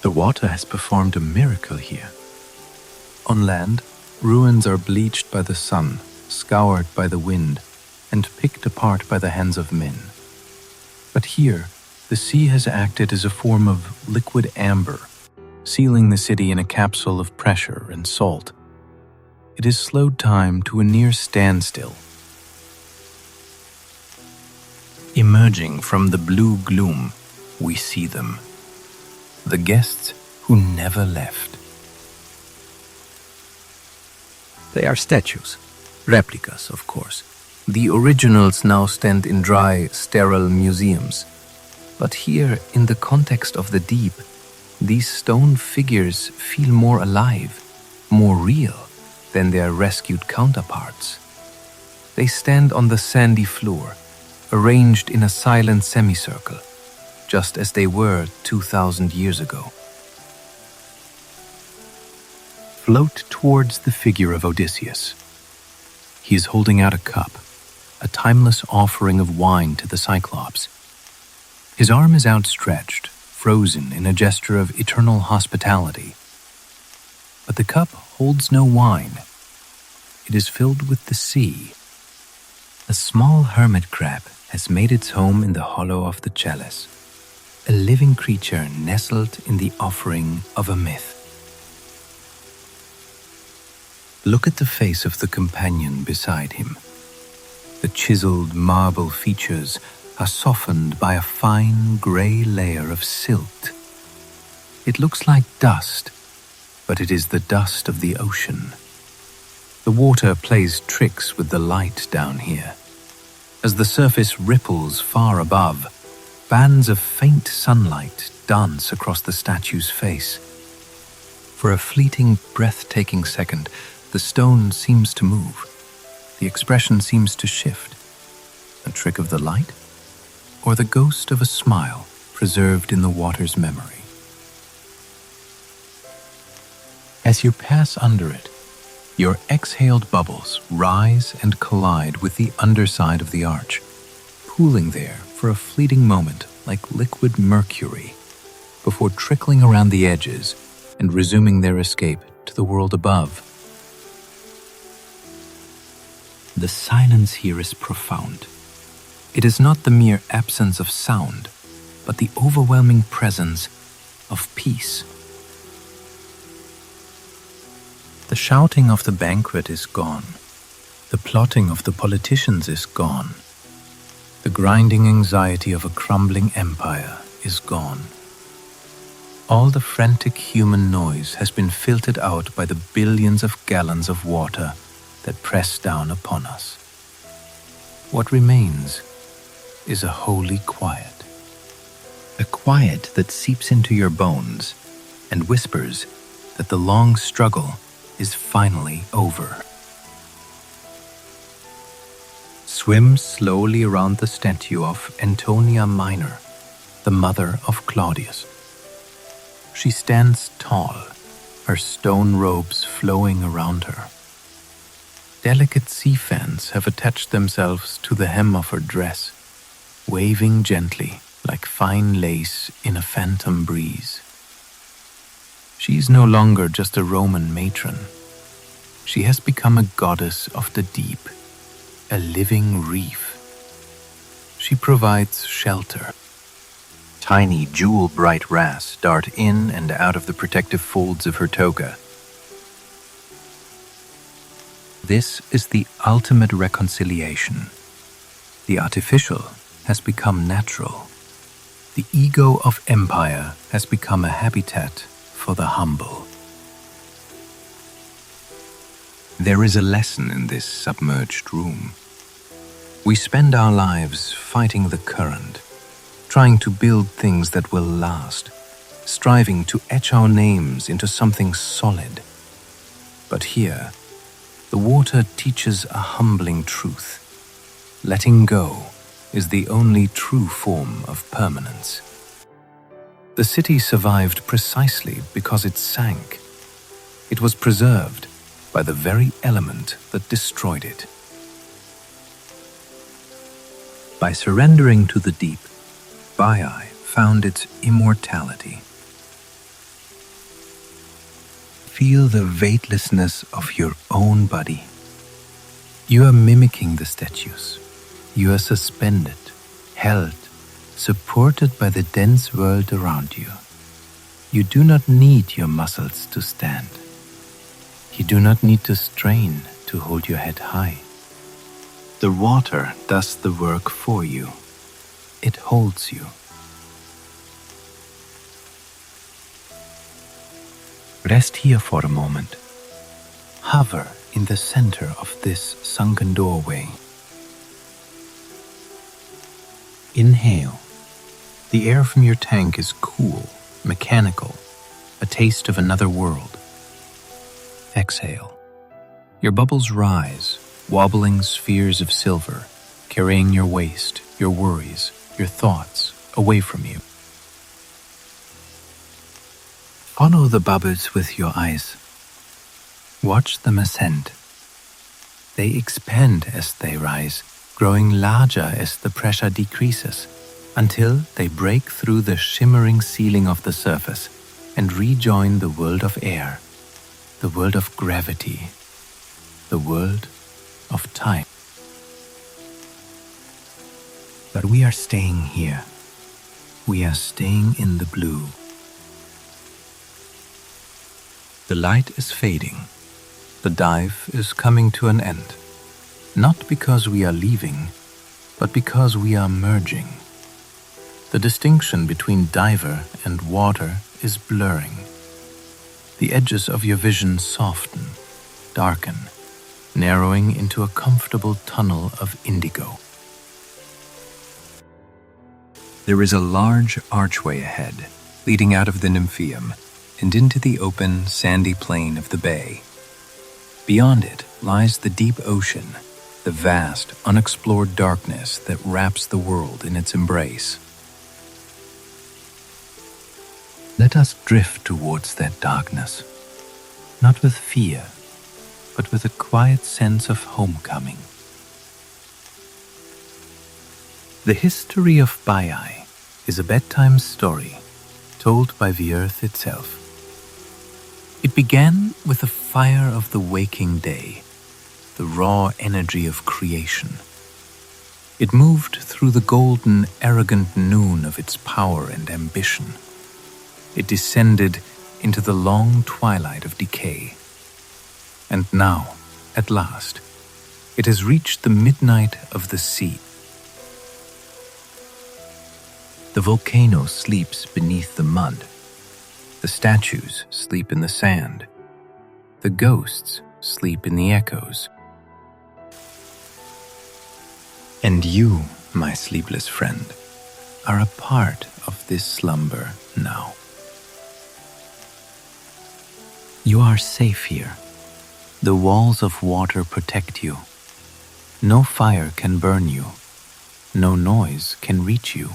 [SPEAKER 1] The water has performed a miracle here. On land, ruins are bleached by the sun, scoured by the wind, and picked apart by the hands of men. But here, the sea has acted as a form of liquid amber, sealing the city in a capsule of pressure and salt. It has slowed time to a near standstill. Emerging from the blue gloom, we see them, the guests who never left. They are statues, replicas, of course. The originals now stand in dry, sterile museums. But here, in the context of the deep, these stone figures feel more alive, more real than their rescued counterparts. They stand on the sandy floor, arranged in a silent semicircle, just as they were 2,000 years ago. Float towards the figure of Odysseus. He is holding out a cup, a timeless offering of wine to the Cyclops. His arm is outstretched, frozen in a gesture of eternal hospitality. But the cup holds no wine. It is filled with the sea. A small hermit crab has made its home in the hollow of the chalice, a living creature nestled in the offering of a myth. Look at the face of the companion beside him. The chiseled marble features are softened by a fine gray layer of silt. It looks like dust, but it is the dust of the ocean. The water plays tricks with the light down here. As the surface ripples far above, bands of faint sunlight dance across the statue's face. For a fleeting, breathtaking second, the stone seems to move. The expression seems to shift. A trick of the light? Or the ghost of a smile preserved in the water's memory? As you pass under it, your exhaled bubbles rise and collide with the underside of the arch, pooling there for a fleeting moment like liquid mercury, before trickling around the edges and resuming their escape to the world above. The silence here is profound. It is not the mere absence of sound, but the overwhelming presence of peace. The shouting of the banquet is gone. The plotting of the politicians is gone. The grinding anxiety of a crumbling empire is gone. All the frantic human noise has been filtered out by the billions of gallons of water that press down upon us. What remains is a holy quiet. A quiet that seeps into your bones and whispers that the long struggle is finally over. Swim slowly around the statue of Antonia Minor, the mother of Claudius. She stands tall, her stone robes flowing around her. Delicate sea fans have attached themselves to the hem of her dress, waving gently like fine lace in a phantom breeze. She is no longer just a Roman matron. She has become a goddess of the deep, a living reef. She provides shelter. Tiny jewel-bright wrasse dart in and out of the protective folds of her toga. This is the ultimate reconciliation. The artificial has become natural. The ego of empire has become a habitat for the humble. There is a lesson in this submerged room. We spend our lives fighting the current, trying to build things that will last, striving to etch our names into something solid. But here, the water teaches a humbling truth. Letting go is the only true form of permanence. The city survived precisely because it sank. It was preserved by the very element that destroyed it. By surrendering to the deep, Baiae found its immortality. Feel the weightlessness of your own body. You are mimicking the statues. You are suspended, held, supported by the dense world around you. You do not need your muscles to stand. You do not need to strain to hold your head high. The water does the work for you. It holds you. Rest here for a moment. Hover in the center of this sunken doorway. Inhale. The air from your tank is cool, mechanical, a taste of another world. Exhale. Your bubbles rise, wobbling spheres of silver, carrying your waste, your worries, your thoughts away from you. Follow the bubbles with your eyes. Watch them ascend. They expand as they rise, growing larger as the pressure decreases, until they break through the shimmering ceiling of the surface and rejoin the world of air, the world of gravity, the world of time. But we are staying here. We are staying in the blue. The light is fading. The dive is coming to an end. Not because we are leaving, but because we are merging. The distinction between diver and water is blurring. The edges of your vision soften, darken, narrowing into a comfortable tunnel of indigo. There is a large archway ahead, leading out of the Nymphaeum and into the open, sandy plain of the bay. Beyond it lies the deep ocean, the vast, unexplored darkness that wraps the world in its embrace. Let us drift towards that darkness, not with fear, but with a quiet sense of homecoming. The history of Baiae is a bedtime story told by the earth itself. It began with the fire of the waking day, the raw energy of creation. It moved through the golden, arrogant noon of its power and ambition. It descended into the long twilight of decay. And now, at last, it has reached the midnight of the sea. The volcano sleeps beneath the mud. The statues sleep in the sand. The ghosts sleep in the echoes. And you, my sleepless friend, are a part of this slumber now. You are safe here. The walls of water protect you. No fire can burn you. No noise can reach you.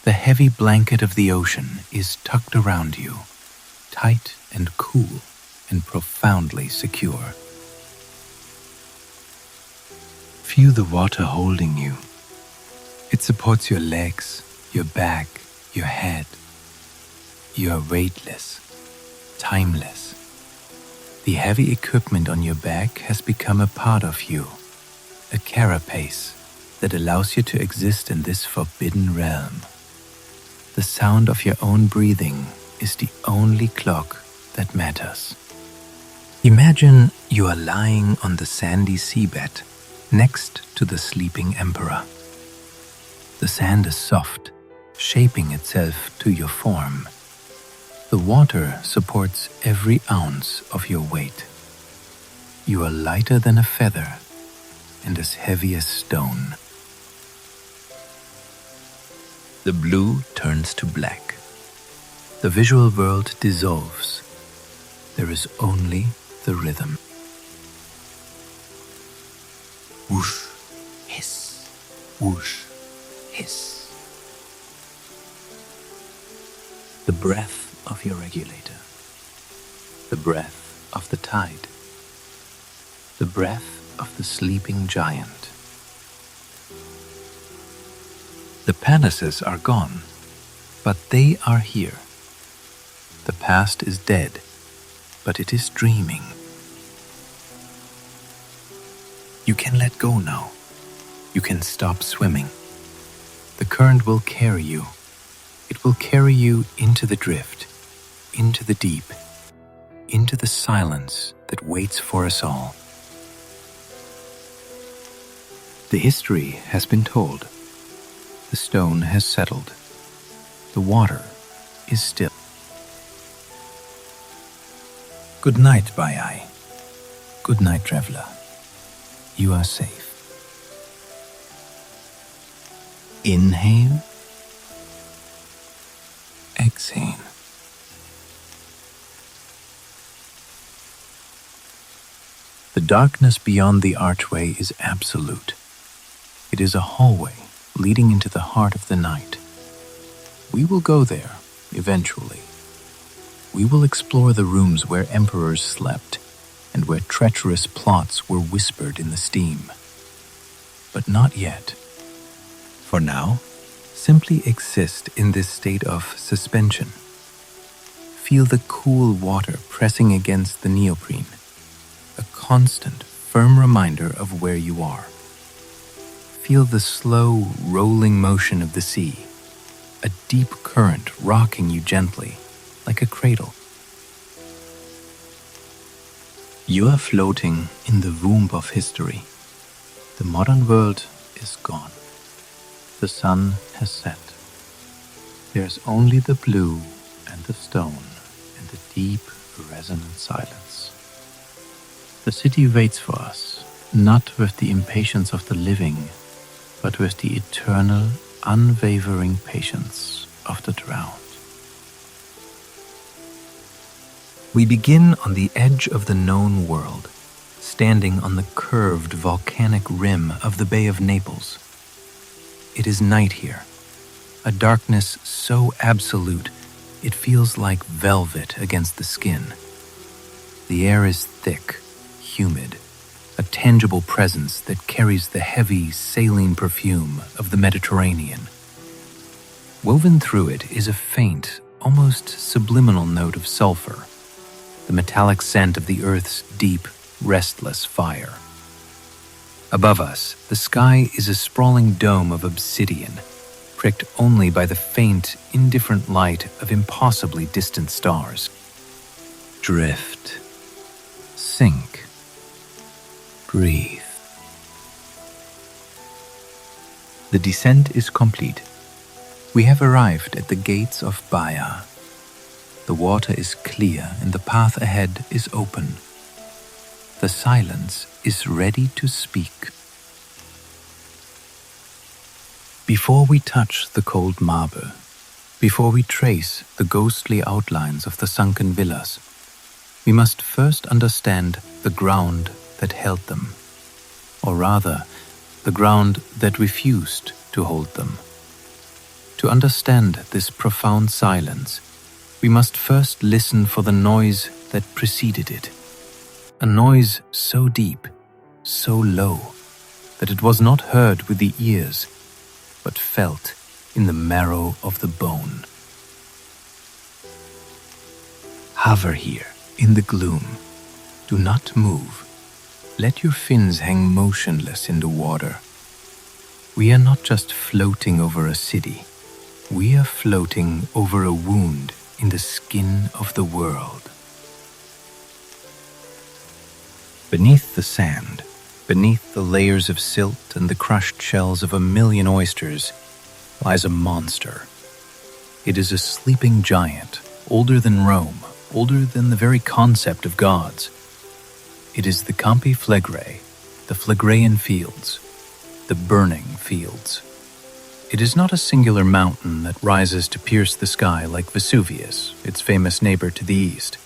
[SPEAKER 1] The heavy blanket of the ocean is tucked around you, tight and cool and profoundly secure. Feel the water holding you. It supports your legs, your back, your head. You are weightless, timeless. The heavy equipment on your back has become a part of you, a carapace that allows you to exist in this forbidden realm. The sound of your own breathing is the only clock that matters. Imagine you are lying on the sandy seabed next to the sleeping emperor. The sand is soft, shaping itself to your form. The water supports every ounce of your weight. You are lighter than a feather and as heavy as stone. The blue turns to black. The visual world dissolves. There is only the rhythm. Whoosh, hiss, whoosh, hiss. The breath of your regulator. The breath of the tide. The breath of the sleeping giant. The palaces are gone, but they are here. The past is dead, but it is dreaming. You can let go now. You can stop swimming. The current will carry you. It will carry you into the drift, into the deep, into the silence that waits for us all. The history has been told. The stone has settled. The water is still. Good night, Baiae. Good night, traveler. You are safe. Inhale. Exhale. The darkness beyond the archway is absolute. It is a hallway leading into the heart of the night. We will go there, eventually. We will explore the rooms where emperors slept and where treacherous plots were whispered in the steam. But not yet. For now, simply exist in this state of suspension. Feel the cool water pressing against the neoprene, a constant, firm reminder of where you are. Feel the slow, rolling motion of the sea, a deep current rocking you gently, like a cradle. You are floating in the womb of history. The modern world is gone. The sun has set. There's only the blue and the stone and the deep, resonant silence. The city waits for us, not with the impatience of the living, but with the eternal, unwavering patience of the drowned. We begin on the edge of the known world, standing on the curved volcanic rim of the Bay of Naples. It is night here, a darkness so absolute it feels like velvet against the skin. The air is thick, humid, a tangible presence that carries the heavy, saline perfume of the Mediterranean. Woven through it is a faint, almost subliminal note of sulfur, the metallic scent of the Earth's deep, restless fire. Above us, the sky is a sprawling dome of obsidian, pricked only by the faint, indifferent light of impossibly distant stars. Drift. Sink. Breathe. The descent is complete. We have arrived at the gates of Baiae. The water is clear and the path ahead is open. The silence is ready to speak. Before we touch the cold marble, before we trace the ghostly outlines of the sunken villas, we must first understand the ground that held them, or rather, the ground that refused to hold them. To understand this profound silence, we must first listen for the noise that preceded it. A noise so deep, so low, that it was not heard with the ears, but felt in the marrow of the bone. Hover here, in the gloom. Do not move. Let your fins hang motionless in the water. We are not just floating over a city. We are floating over a wound in the skin of the world. Beneath the sand, beneath the layers of silt and the crushed shells of a million oysters, lies a monster. It is a sleeping giant, older than Rome, older than the very concept of gods. It is the Campi Flegrae, the Phlegraean fields, the burning fields. It is not a singular mountain that rises to pierce the sky like Vesuvius, its famous neighbor to the east.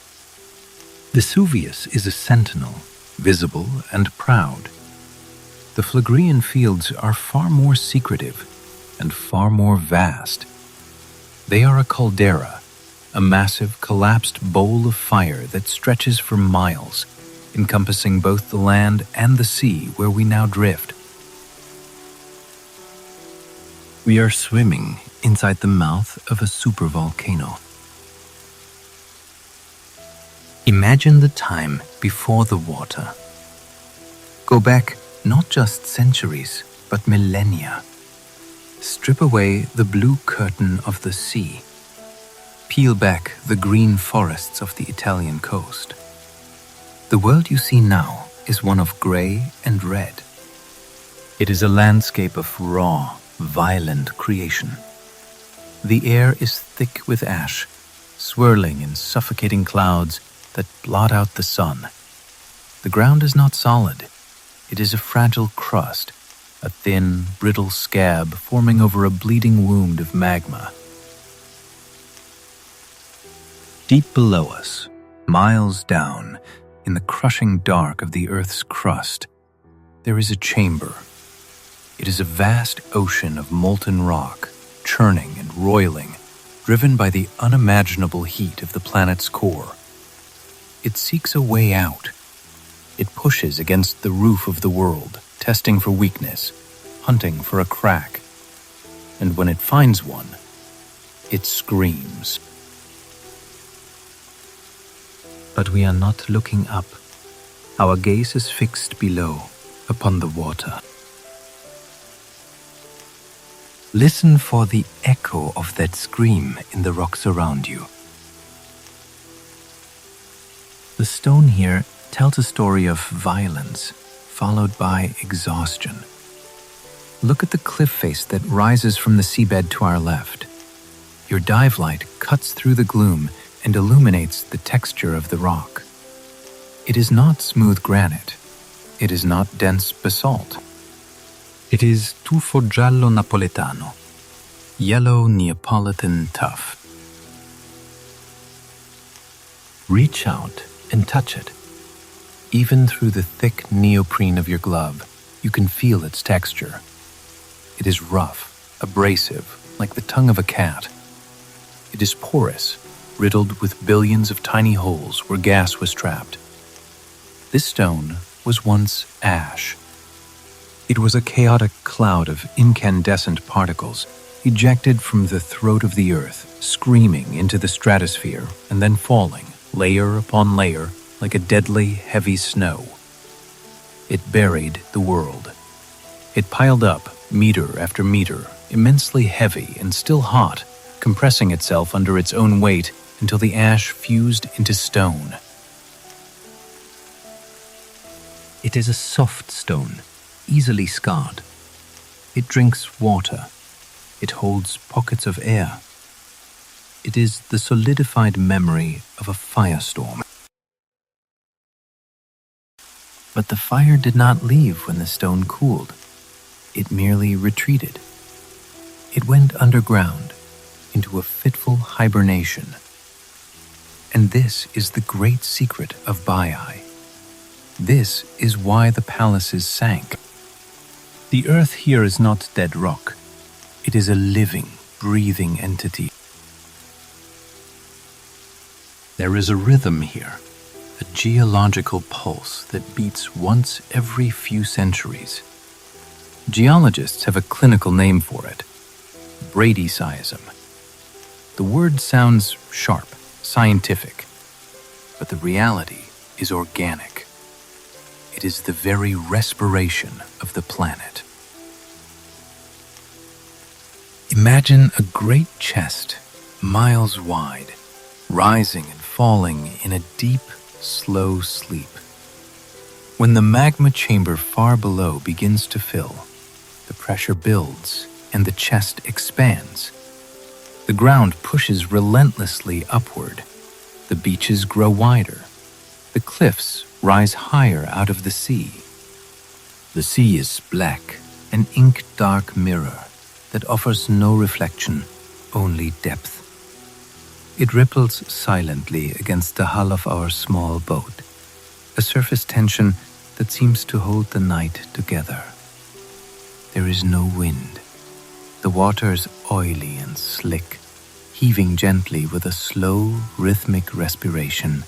[SPEAKER 1] Vesuvius is a sentinel, visible and proud. The Phlegraean fields are far more secretive and far more vast. They are a caldera, a massive collapsed bowl of fire that stretches for miles, encompassing both the land and the sea where we now drift. We are swimming inside the mouth of a supervolcano. Imagine the time before the water. Go back not just centuries, but millennia. Strip away the blue curtain of the sea. peel back the green forests of the Italian coast. The world you see now is one of gray and red. It is a landscape of raw, violent creation. The air is thick with ash, swirling in suffocating clouds that blot out the sun. The ground is not solid. It is a fragile crust, a thin, brittle scab forming over a bleeding wound of magma. Deep below us, miles down, in the crushing dark of the Earth's crust, there is a chamber. It is a vast ocean of molten rock, churning and roiling, driven by the unimaginable heat of the planet's core. It seeks a way out. It pushes against the roof of the world, testing for weakness, hunting for a crack. And when it finds one, it screams. But we are not looking up. Our gaze is fixed below, upon the water. Listen for the echo of that scream in the rocks around you. The stone here tells a story of violence, followed by exhaustion. Look at the cliff face that rises from the seabed to our left. Your dive light cuts through the gloom and illuminates the texture of the rock. It is not smooth granite. It is not dense basalt. It is tufo giallo napoletano, yellow Neapolitan tuff. Reach out and touch it. Even through the thick neoprene of your glove, you can feel its texture. It is rough, abrasive, like the tongue of a cat. It is porous, riddled with billions of tiny holes where gas was trapped. This stone was once ash. It was a chaotic cloud of incandescent particles ejected from the throat of the earth, screaming into the stratosphere and then falling, layer upon layer, like a deadly, heavy snow. It buried the world. It piled up, meter after meter, immensely heavy and still hot, compressing itself under its own weight until the ash fused into stone. It is a soft stone, easily scarred. It drinks water. It holds pockets of air. It is the solidified memory of a firestorm. But the fire did not leave when the stone cooled. It merely retreated. It went underground, into a fitful hibernation. And this is the great secret of Baiae. This is why the palaces sank. The earth here is not dead rock. It is a living, breathing entity. There is a rhythm here, a geological pulse that beats once every few centuries. Geologists have a clinical name for it, bradyseism. The word sounds sharp, scientific, but the reality is organic. It is the very respiration of the planet. Imagine a great chest, miles wide, rising and falling in a deep, slow sleep. When the magma chamber far below begins to fill, the pressure builds and the chest expands. The ground pushes relentlessly upward. The beaches grow wider. The cliffs rise higher out of the sea. The sea is black, an ink-dark mirror that offers no reflection, only depth. It ripples silently against the hull of our small boat, a surface tension that seems to hold the night together. There is no wind. The water is oily and slick, heaving gently with a slow, rhythmic respiration,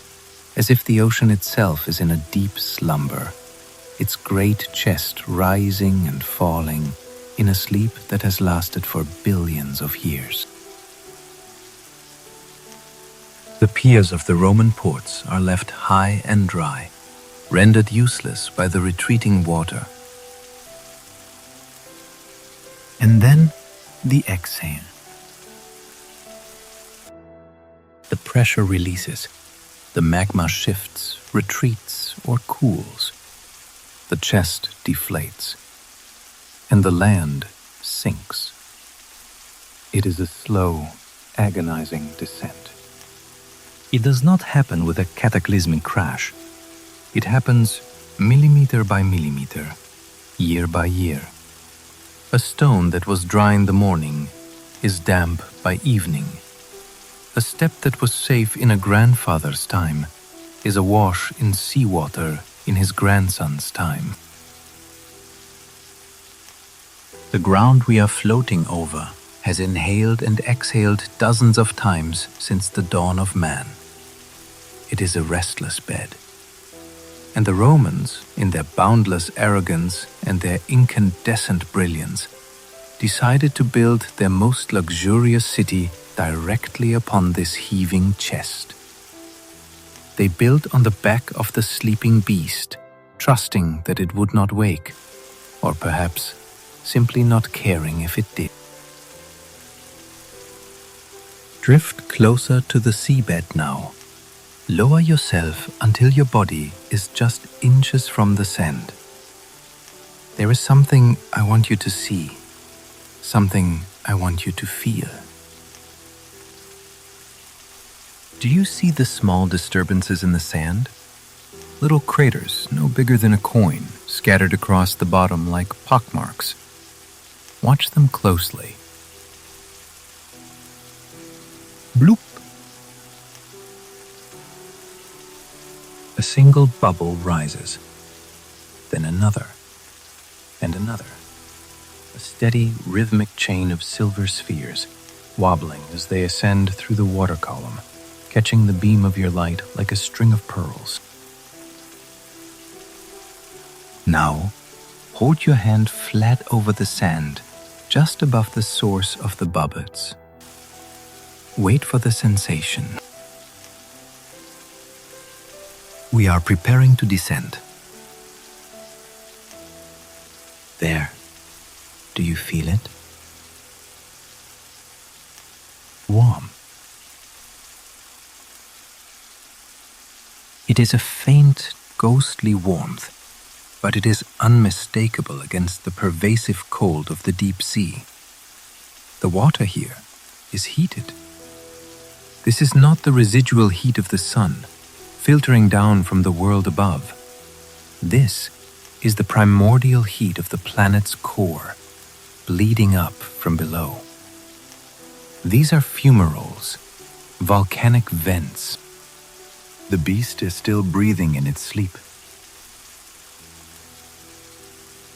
[SPEAKER 1] as if the ocean itself is in a deep slumber, its great chest rising and falling in a sleep that has lasted for billions of years. The piers of the Roman ports are left high and dry, rendered useless by the retreating water. And then the exhale. the pressure releases, the magma shifts, retreats, or cools. The chest deflates, and the land sinks. It is a slow, agonizing descent. It does not happen with a cataclysmic crash. It happens millimeter by millimeter, year by year. A stone that was dry in the morning is damp by evening. A step that was safe in a grandfather's time is awash in seawater in his grandson's time. The ground we are floating over has inhaled and exhaled dozens of times since the dawn of man. It is a restless bed. And the Romans, in their boundless arrogance and their incandescent brilliance, decided to build their most luxurious city directly upon this heaving chest. They built on the back of the sleeping beast, trusting that it would not wake, or perhaps simply not caring if it did. Drift closer to the seabed now. Lower yourself until your body is just inches from the sand. There is something I want you to see, something I want you to feel. Do you see the small disturbances in the sand? Little craters no bigger than a coin, scattered across the bottom like pockmarks. Watch them closely. Bloop! A single bubble rises, then another, and another. A steady, rhythmic chain of silver spheres, wobbling as they ascend through the water column, catching the beam of your light like a string of pearls. Now, hold your hand flat over the sand, just above the source of the bubbles. Wait for the sensation. We are preparing to descend. There. Do you feel it? Warm. It is a faint, ghostly warmth, but it is unmistakable against the pervasive cold of the deep sea. The water here is heated. This is not the residual heat of the sun, filtering down from the world above. This is the primordial heat of the planet's core, bleeding up from below. These are fumaroles, volcanic vents. The beast is still breathing in its sleep.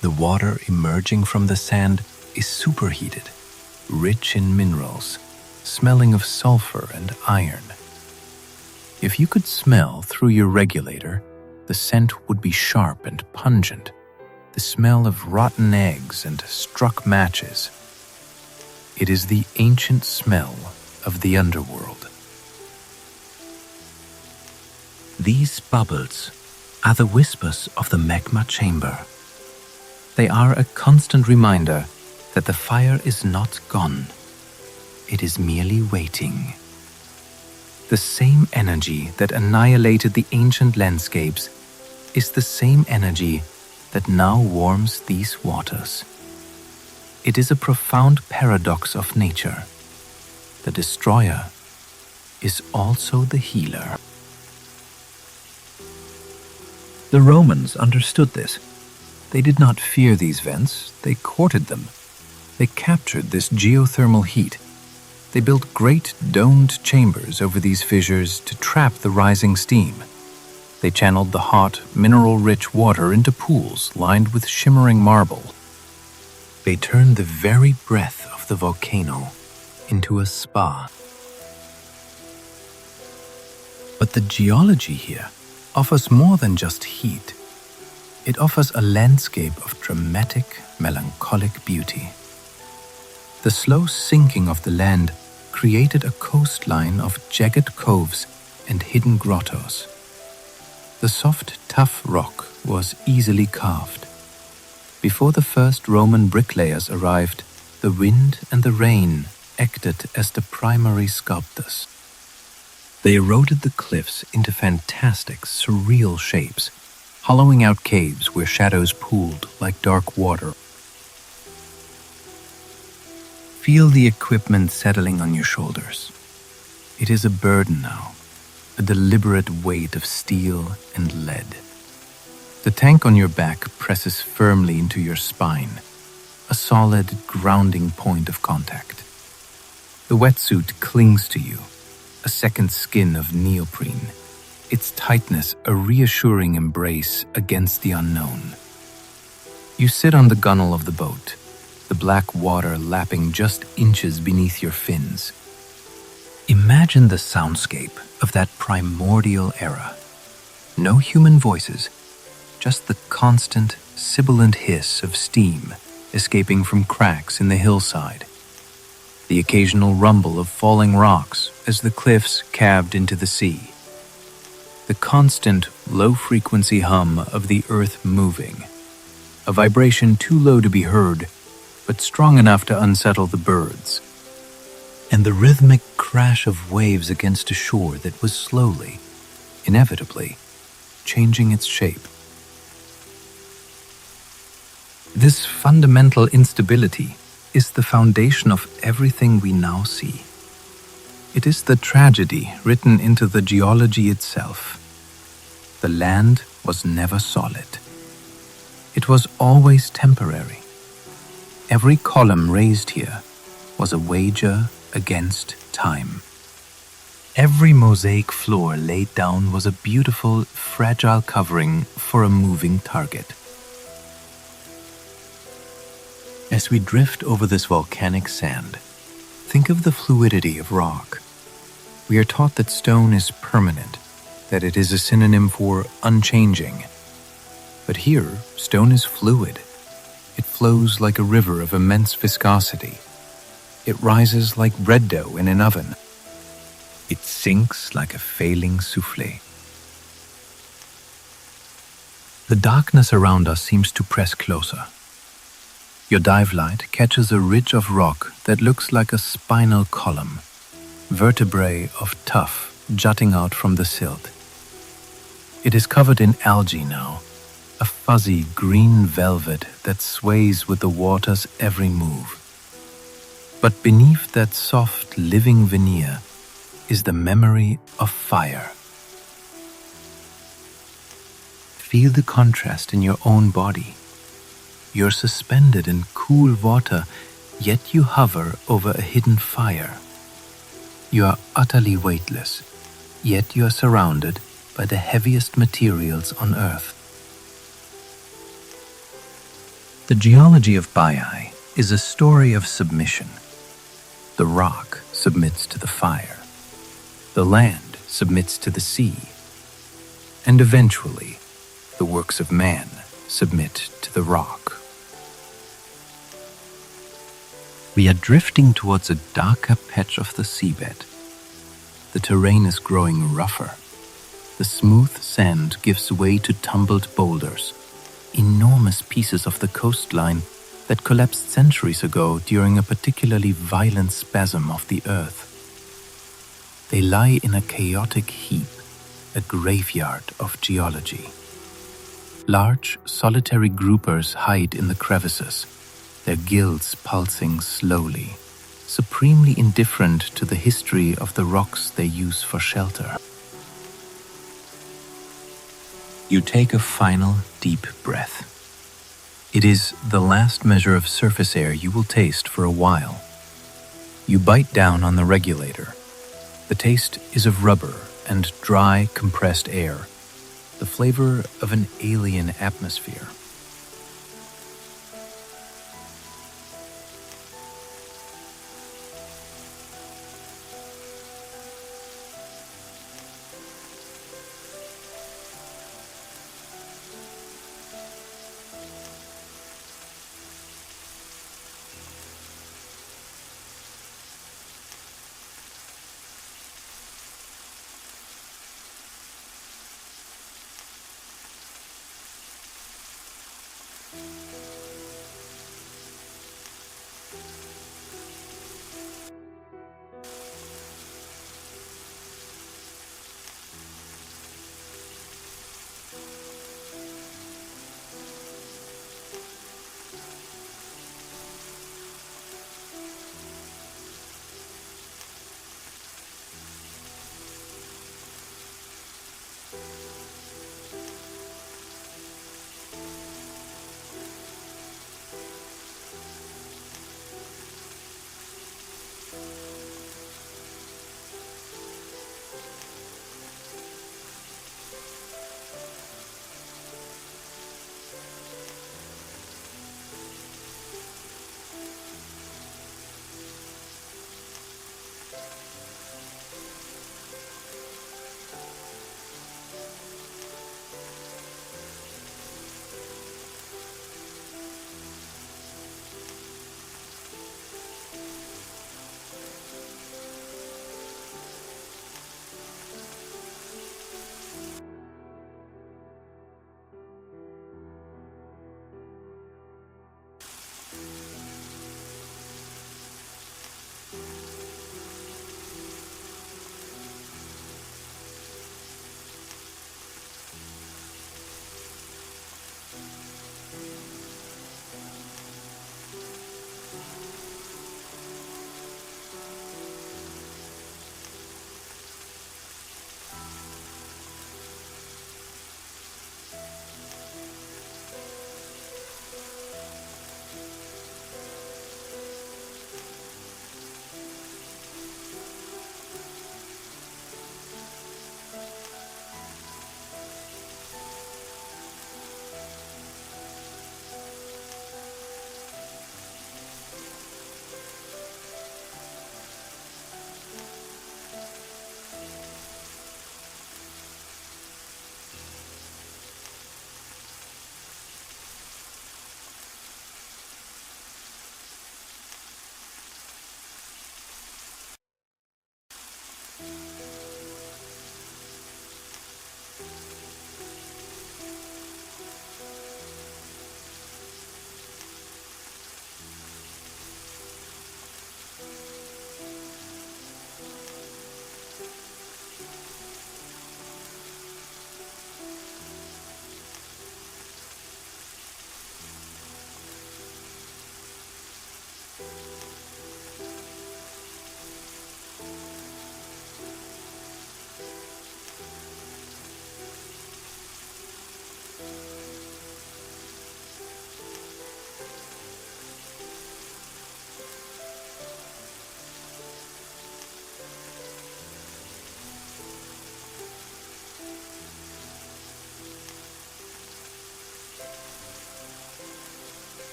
[SPEAKER 1] The water emerging from the sand is superheated, rich in minerals, smelling of sulfur and iron. If you could smell through your regulator, the scent would be sharp and pungent, the smell of rotten eggs and struck matches. It is the ancient smell of the underworld. These bubbles are the whispers of the magma chamber. They are a constant reminder that the fire is not gone. It is merely waiting. The same energy that annihilated the ancient landscapes is the same energy that now warms these waters. It is a profound paradox of nature. The destroyer is also the healer. The Romans understood this. They did not fear these vents, they courted them. They captured this geothermal heat. They built great domed chambers over these fissures to trap the rising steam. They channeled the hot, mineral-rich water into pools lined with shimmering marble. They turned the very breath of the volcano into a spa. But the geology here offers more than just heat. It offers a landscape of dramatic, melancholic beauty. The slow sinking of the land created a coastline of jagged coves and hidden grottos. The soft, tough rock was easily carved. Before the first Roman bricklayers arrived, the wind and the rain acted as the primary sculptors. They eroded the cliffs into fantastic, surreal shapes, hollowing out caves where shadows pooled like dark water. Feel the equipment settling on your shoulders. It is a burden now, a deliberate weight of steel and lead. The tank on your back presses firmly into your spine, a solid grounding point of contact. The wetsuit clings to you, a second skin of neoprene, its tightness a reassuring embrace against the unknown. You sit on the gunwale of the boat, the black water lapping just inches beneath your fins. Imagine the soundscape of that primordial era. No human voices, just the constant, sibilant hiss of steam escaping from cracks in the hillside. The occasional rumble of falling rocks as the cliffs calved into the sea. The constant, low-frequency hum of the earth moving, a vibration too low to be heard, but strong enough to unsettle the birds. And the rhythmic crash of waves against a shore that was slowly, inevitably, changing its shape. This fundamental instability is the foundation of everything we now see. It is the tragedy written into the geology itself. The land was never solid. It was always temporary. Every column raised here was a wager against time. Every mosaic floor laid down was a beautiful, fragile covering for a moving target. As we drift over this volcanic sand, think of the fluidity of rock. We are taught that stone is permanent, that it is a synonym for unchanging. But here, stone is fluid. It flows like a river of immense viscosity. It rises like bread dough in an oven. It sinks like a failing soufflé. The darkness around us seems to press closer. Your dive light catches a ridge of rock that looks like a spinal column, vertebrae of tuff jutting out from the silt. It is covered in algae now, a fuzzy green velvet that sways with the water's every move. But beneath that soft, living veneer is the memory of fire. Feel the contrast in your own body. You're suspended in cool water, yet you hover over a hidden fire. You are utterly weightless, yet you are surrounded by the heaviest materials on Earth. The geology of Baiae is a story of submission. The rock submits to the fire. The land submits to the sea. And eventually, the works of man submit to the rock. We are drifting towards a darker patch of the seabed. The terrain is growing rougher. The smooth sand gives way to tumbled boulders, enormous pieces of the coastline that collapsed centuries ago during a particularly violent spasm of the earth. They lie in a chaotic heap, a graveyard of geology. Large, solitary groupers hide in the crevices, their gills pulsing slowly, supremely indifferent to the history of the rocks they use for shelter. You take a final deep breath. It is the last measure of surface air you will taste for a while. You bite down on the regulator. The taste is of rubber and dry, compressed air, the flavor of an alien atmosphere.